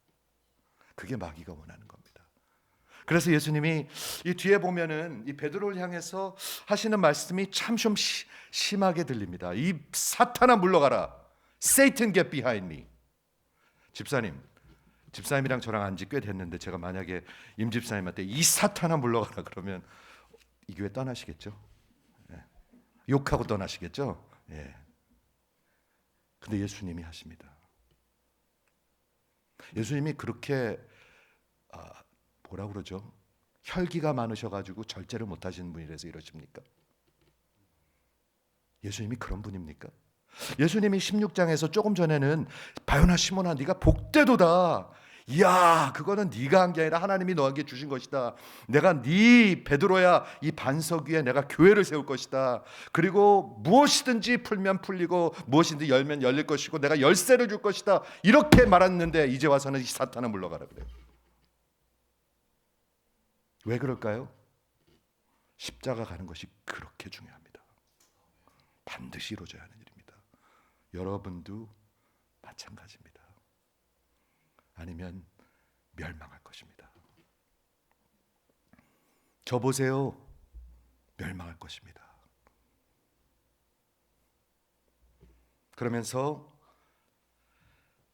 그게 마귀가 원하는 겁니다. 그래서 예수님이 이 뒤에 보면은 이 베드로를 향해서 하시는 말씀이 참 좀 심하게 들립니다. 이 사탄아 물러가라. Satan get behind me. 집사님이랑 저랑 안지 꽤 됐는데 제가 만약에 임 집사님한테 이 사탄아 물러가라 그러면 이 교회 떠나시겠죠? 예. 욕하고 떠나시겠죠? 예. 근데 예수님이 하십니다. 예수님이 그렇게 뭐라 그러죠? 혈기가 많으셔가지고 절제를 못하시는 분이라서 이러십니까? 예수님이 그런 분입니까? 예수님이 16장에서 조금 전에는 바요나 시몬아 네가 복되도다. 이야 그거는 네가 한 게 아니라 하나님이 너에게 주신 것이다. 내가 네 베드로야 이 반석 위에 내가 교회를 세울 것이다. 그리고 무엇이든지 풀면 풀리고 무엇이든지 열면 열릴 것이고 내가 열쇠를 줄 것이다. 이렇게 말했는데 이제 와서는 이 사탄아 물러가라 그래요. 왜 그럴까요? 십자가 가는 것이 그렇게 중요합니다. 반드시 이루어져야 하는 일입니다. 여러분도 마찬가지입니다. 아니면 멸망할 것입니다. 저 보세요. 멸망할 것입니다. 그러면서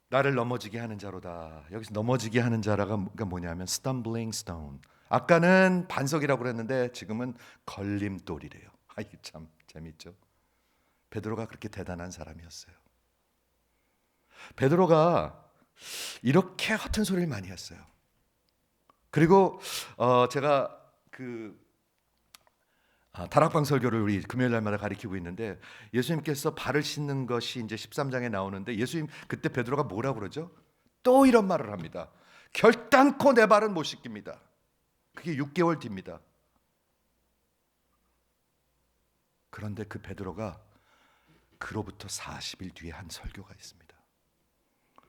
나를 넘어지게 하는 자로다. 여기서 넘어지게 하는 자라가 뭐냐면 stumbling stone. 아까는 반석이라고 그랬는데 지금은 걸림돌이래요. 이게 참 재밌죠. 베드로가 그렇게 대단한 사람이었어요. 베드로가 이렇게 허튼 소리를 많이 했어요. 그리고 제가 다락방 설교를 우리 금요일 날마다 가리키고 있는데 예수님께서 발을 씻는 것이 이제 13장에 나오는데 예수님 그때 베드로가 뭐라고 그러죠? 또 이런 말을 합니다. 결단코 내 발은 못 씻깁니다. 그게 6개월 뒤입니다. 그런데 그 베드로가 그로부터 40일 뒤에 한 설교가 있습니다.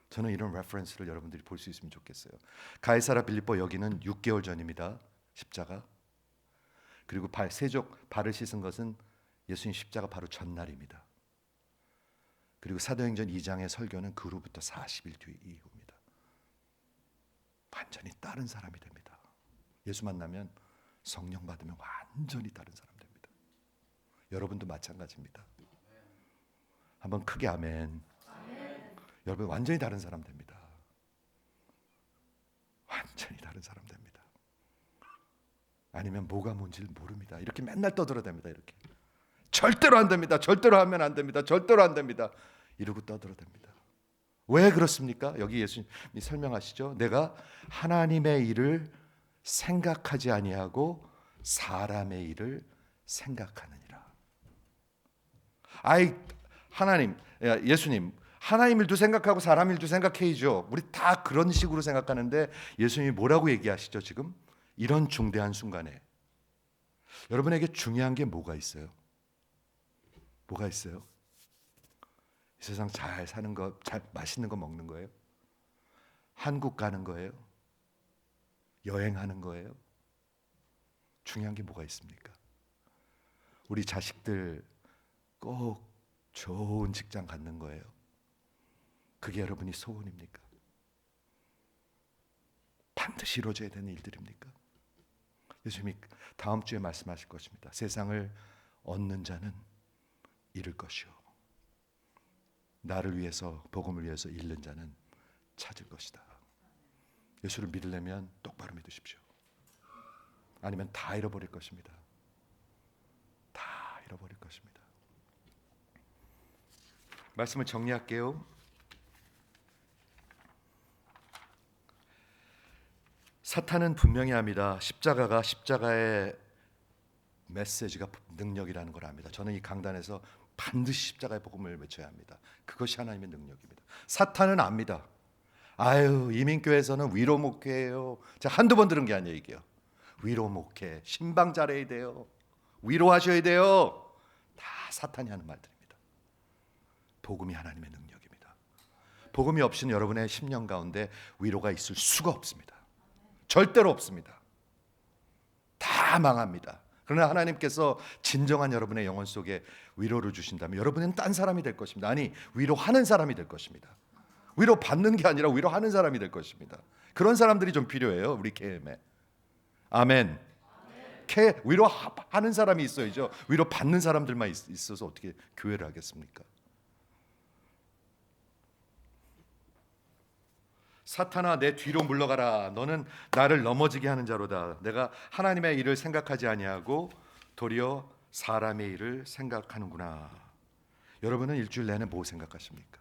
저는 이런 레퍼런스를 여러분들이 볼 수 있으면 좋겠어요. 가이사라 빌립보 여기는 6개월 전입니다. 십자가. 그리고 세족 발을 씻은 것은 예수님 십자가 바로 전날입니다. 그리고 사도행전 2장의 설교는 그로부터 40일 뒤 이후입니다. 완전히 다른 사람이 됩니다. 예수 만나면 성령 받으면 완전히 다른 사람 됩니다. 여러분도 마찬가지입니다. 한번 크게 아멘. 여러분 완전히 다른 사람 됩니다. 완전히 다른 사람 됩니다. 아니면 뭐가 뭔지를 모릅니다. 이렇게 맨날 떠들어댑니다. 이렇게 절대로 안 됩니다. 절대로 하면 안 됩니다. 절대로 안 됩니다. 이러고 떠들어댑니다. 왜 그렇습니까? 여기 예수님이 설명하시죠. 내가 하나님의 일을 생각하지 아니하고 사람의 일을 생각하느니라. 하나님, 예수님, 하나님 일도 생각하고 사람 일도 생각해야죠. 우리 다 그런 식으로 생각하는데 예수님이 뭐라고 얘기하시죠 지금? 이런 중대한 순간에 여러분에게 중요한 게 뭐가 있어요? 뭐가 있어요? 이 세상 잘 사는 거, 잘 맛있는 거 먹는 거예요? 한국 가는 거예요? 여행하는 거예요? 중요한 게 뭐가 있습니까? 우리 자식들 꼭 좋은 직장 갖는 거예요? 그게 여러분이 소원입니까? 반드시 이루어져야 되는 일들입니까? 예수님이 다음 주에 말씀하실 것입니다. 세상을 얻는 자는 잃을 것이요, 나를 위해서, 복음을 위해서 잃는 자는 찾을 것이다. 예수를 믿으려면 똑바로 믿으십시오. 아니면 다 잃어버릴 것입니다. 다 잃어버릴 것입니다. 말씀을 정리할게요. 사탄은 분명히 합니다. 십자가의 메시지가 능력이라는 걸 압니다. 저는 이 강단에서 반드시 십자가의 복음을 외쳐야 합니다. 그것이 하나님의 능력입니다. 사탄은 압니다. 아유, 이민교회에서는 위로 목회예요. 제가 한두 번 들은 게 아니에요, 이게요. 위로 목회, 신방 잘해야 돼요. 위로하셔야 돼요. 다 사탄이 하는 말들입니다. 복음이 하나님의 능력입니다. 복음이 없이는 여러분의 심령 가운데 위로가 있을 수가 없습니다. 절대로 없습니다. 다 망합니다. 그러나 하나님께서 진정한 여러분의 영혼 속에 위로를 주신다면 여러분은 딴 사람이 될 것입니다. 아니, 위로하는 사람이 될 것입니다. 위로 받는 게 아니라 위로하는 사람이 될 것입니다. 그런 사람들이 좀 필요해요, 우리 KM에. 아멘. 위로하는 사람이 있어야죠. 위로 받는 사람들만 있어서 어떻게 교회를 하겠습니까? 사탄아, 내 뒤로 물러가라. 너는 나를 넘어지게 하는 자로다. 내가 하나님의 일을 생각하지 아니하고 도리어 사람의 일을 생각하는구나. 여러분은 일주일 내내 뭐 생각하십니까?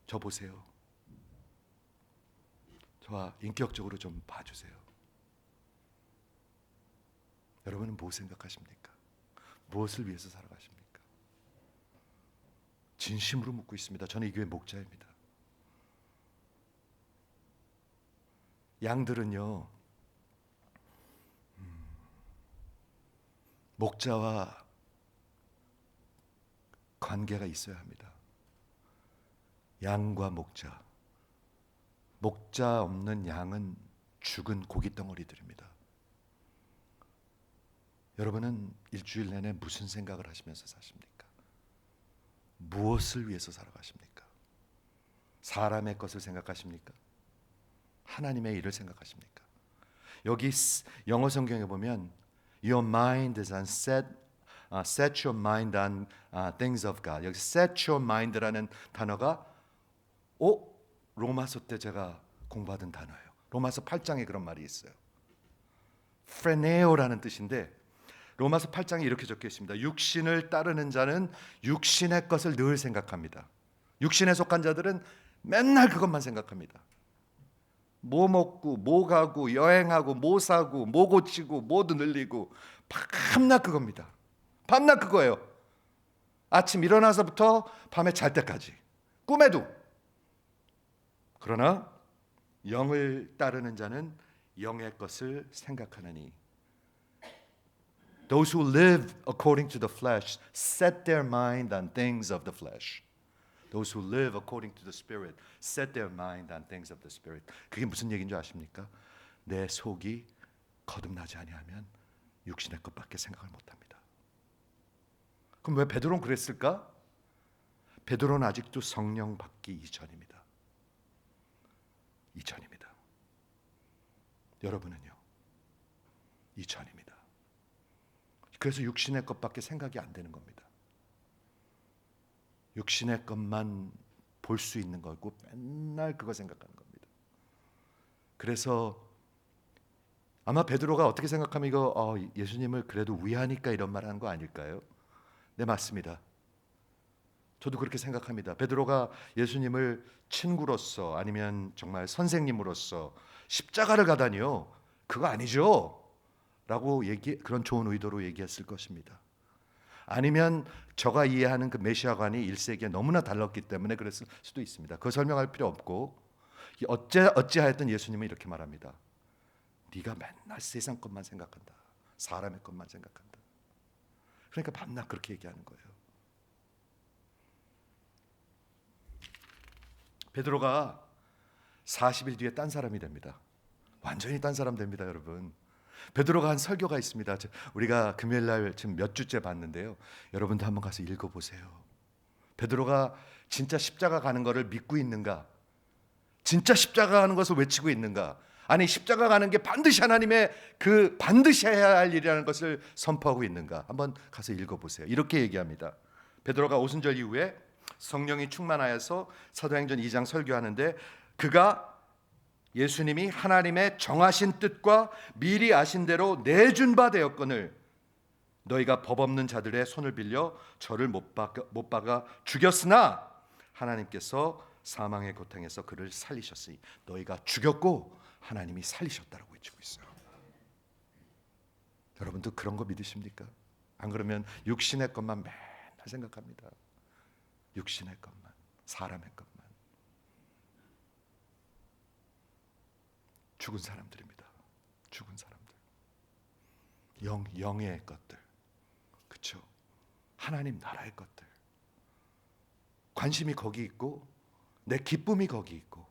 저 보세요. 저와 인격적으로 좀 봐주세요. 여러분은 뭐 생각하십니까? 무엇을 위해서 살아가십니까? 진심으로 묻고 있습니다. 저는 이 교회 목자입니다. 양들은요, 목자와 관계가 있어야 합니다. 양과 목자. 목자 없는 양은 죽은 고기 덩어리들입니다. 여러분은 일주일 내내 무슨 생각을 하시면서 사십니까? 무엇을 위해서 살아가십니까? 사람의 것을 생각하십니까? 하나님의 일을 생각하십니까? 여기 영어 성경에 보면 Your mind is on set your mind on things of God. 여기 set your mind라는 단어가 로마서 때 제가 공부하던 단어예요. 로마서 8장에 그런 말이 있어요. 프레네오라는 뜻인데 로마서 8장에 이렇게 적혀 있습니다. 육신을 따르는 자는 육신의 것을 늘 생각합니다. 육신에 속한 자들은 맨날 그것만 생각합니다. 뭐 먹고 뭐 가고 여행하고 뭐 사고 뭐 고치고 뭐도 늘리고 밤낮 그겁니다. 밤낮 그거예요. 아침 일어나서부터 밤에 잘 때까지 꿈에도. 그러나 영을 따르는 자는 영의 것을 생각하느니 Those who live according to the flesh set their mind on things of the flesh. Those who live according to the Spirit set their mind on things of the Spirit. 그게 무슨 얘기인 줄 아십니까? 내 속이 거듭나지 아니하면 육신의 것밖에 생각을 못합니다. 그럼 왜 베드로는 그랬을까? 베드로는 아직도 성령 받기 이전입니다. 이전입니다. 여러분은요? 이전입니다. 그래서 육신의 것밖에 생각이 안 되는 겁니다. 육신의 것만 볼 수 있는 거고 맨날 그거 생각하는 겁니다. 그래서 아마 베드로가 어떻게 생각하면 이거 예수님을 그래도 위하니까 이런 말 하는 거 아닐까요? 네, 맞습니다. 저도 그렇게 생각합니다. 베드로가 예수님을 친구로서 아니면 정말 선생님으로서 십자가를 가다니요, 그거 아니죠 라고 그런 좋은 의도로 얘기했을 것입니다. 아니면 저가 이해하는 그 메시아관이 1세기에 너무나 달랐기 때문에 그랬을 수도 있습니다. 그거 설명할 필요 없고 어찌하였든 예수님은 이렇게 말합니다. 네가 맨날 세상 것만 생각한다. 사람의 것만 생각한다. 그러니까 밤낮 그렇게 얘기하는 거예요. 베드로가 40일 뒤에 딴 사람이 됩니다. 완전히 딴 사람 됩니다, 여러분. 베드로가 한 설교가 있습니다. 우리가 금요일 날 지금 몇 주째 봤는데요. 여러분도 한번 가서 읽어보세요. 베드로가 진짜 십자가 가는 것을 믿고 있는가? 진짜 십자가 가는 것을 외치고 있는가? 아니 십자가 가는 게 반드시 하나님의 그 반드시 해야 할 일이라는 것을 선포하고 있는가? 한번 가서 읽어보세요. 이렇게 얘기합니다. 베드로가 오순절 이후에 성령이 충만하여서 사도행전 2장 설교하는데 그가 예수님이 하나님의 정하신 뜻과 미리 아신 대로 내준 바 되었거늘 너희가 법 없는 자들의 손을 빌려 저를 못 박아 죽였으나 하나님께서 사망의 고통에서 그를 살리셨으니 너희가 죽였고 하나님이 살리셨다라고 외치고 있어요. 여러분도 그런 거 믿으십니까? 안 그러면 육신의 것만 맨날 생각합니다. 육신의 것만, 사람의 것만. 죽은 사람들입니다. 죽은 사람들. 영의 것들. 그렇죠? 하나님 나라의 것들. 관심이 거기 있고 내 기쁨이 거기 있고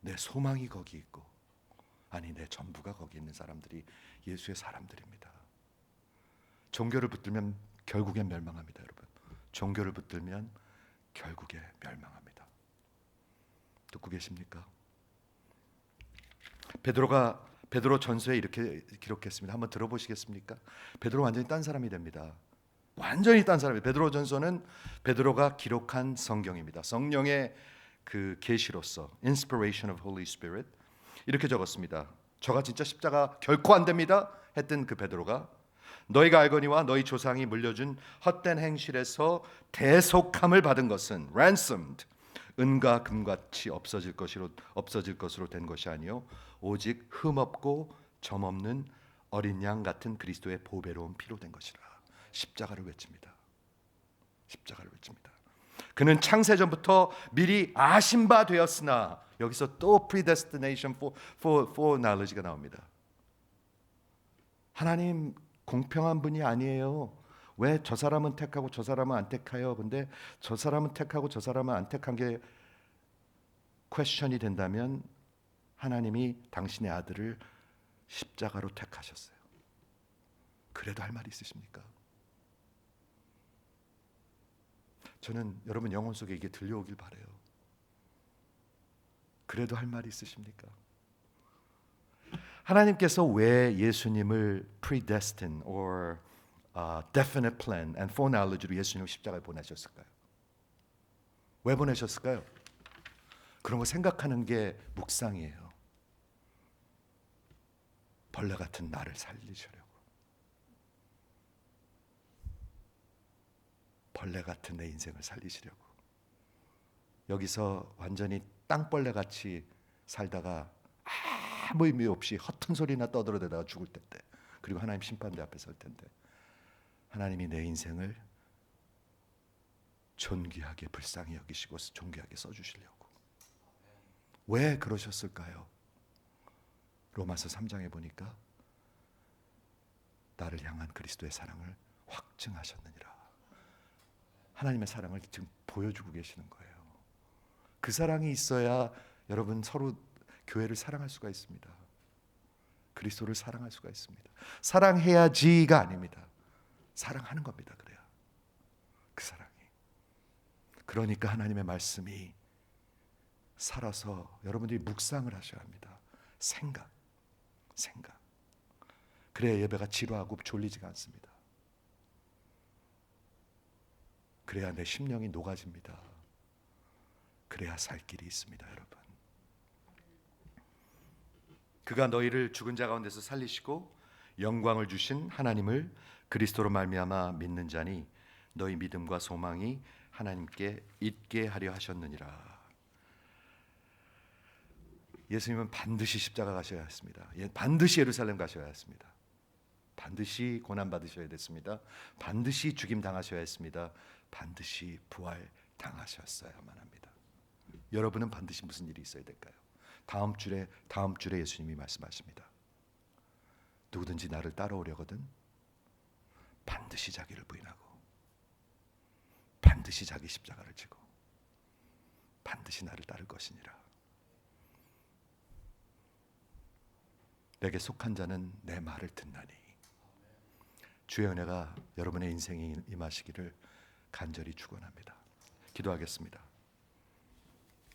내 소망이 거기 있고 아니 내 전부가 거기 있는 사람들이 예수의 사람들입니다. 종교를 붙들면 결국엔 멸망합니다, 여러분. 종교를 붙들면 결국에 멸망합니다. 듣고 계십니까? 베드로 전서에 이렇게 기록했습니다. 한번 들어보시겠습니까? 베드로 완전히 딴 사람이 됩니다. 완전히 딴 사람이에요. 베드로 전서는 베드로가 기록한 성경입니다. 성령의 그 계시로서 Inspiration of Holy Spirit 이렇게 적었습니다. 저가 진짜 십자가 결코 안 됩니다 했던 그 베드로가 너희가 알거니와 너희 조상이 물려준 헛된 행실에서 대속함을 받은 것은 ransomed 은과 금같이 없어질 것으로 된 것이 아니요 오직 흠없고 점없는 어린 양 같은 그리스도의 보배로운 피로 된 것이라. 십자가를 외칩니다. 십자가를 외칩니다. 그는 창세전부터 미리 아신 바 되었으나 여기서 또 predestination for knowledge가 나옵니다. 하나님 공평한 분이 아니에요. 왜 저 사람은 택하고 저 사람은 안 택해요? 근데 저 사람은 택하고 저 사람은 안 택한 게 퀘스천이 된다면 하나님이 당신의 아들을 십자가로 택하셨어요. 그래도 할 말이 있으십니까? 저는 여러분 영혼 속에 이게 들려오길 바라요. 그래도 할 말이 있으십니까? 하나님께서 왜 예수님을 predestined or definite plan and foreknowledge로 예수님을 십자가에 보내셨을까요? 왜 보내셨을까요? 그런 거 생각하는 게 묵상이에요. 벌레 같은 나를 살리시려고. 벌레 같은 내 인생을 살리시려고. 여기서 완전히 땅벌레 같이 살다가 아무 의미 없이 허튼 소리나 떠들어대다가 죽을 텐데, 그리고 하나님 심판대 앞에 설 텐데 하나님이 내 인생을 존귀하게 불쌍히 여기시고 존귀하게 써주시려고. 왜 그러셨을까요? 로마서 3장에 보니까 나를 향한 그리스도의 사랑을 확증하셨느니라. 하나님의 사랑을 지금 보여주고 계시는 거예요. 그 사랑이 있어야 여러분 서로 교회를 사랑할 수가 있습니다. 그리스도를 사랑할 수가 있습니다. 사랑해야지가 아닙니다. 사랑하는 겁니다. 그래야 그 사랑이. 그러니까 하나님의 말씀이 살아서 여러분들이 묵상을 하셔야 합니다. 생각. 그래야 예배가 지루하고 졸리지가 않습니다. 그래야 내 심령이 녹아집니다. 그래야 살 길이 있습니다, 여러분. 그가 너희를 죽은 자 가운데서 살리시고 영광을 주신 하나님을 그리스도로 말미암아 믿는 자니 너희 믿음과 소망이 하나님께 있게 하려 하셨느니라. 예수님은 반드시 십자가 가셔야 했습니다. 반드시 예루살렘 가셔야 했습니다. 반드시 고난 받으셔야 됐습니다. 반드시 죽임 당하셔야 했습니다. 반드시 부활 당하셨어야만 합니다. 여러분은 반드시 무슨 일이 있어야 될까요? 다음 줄에 예수님이 말씀하십니다. 누구든지 나를 따라오려거든 반드시 자기를 부인하고 반드시 자기 십자가를 지고 반드시 나를 따를 것이니라. 내게 속한 자는 내 말을 듣나니. 주의 은혜가 여러분의 인생에 임하시기를 간절히 축원합니다. 기도하겠습니다.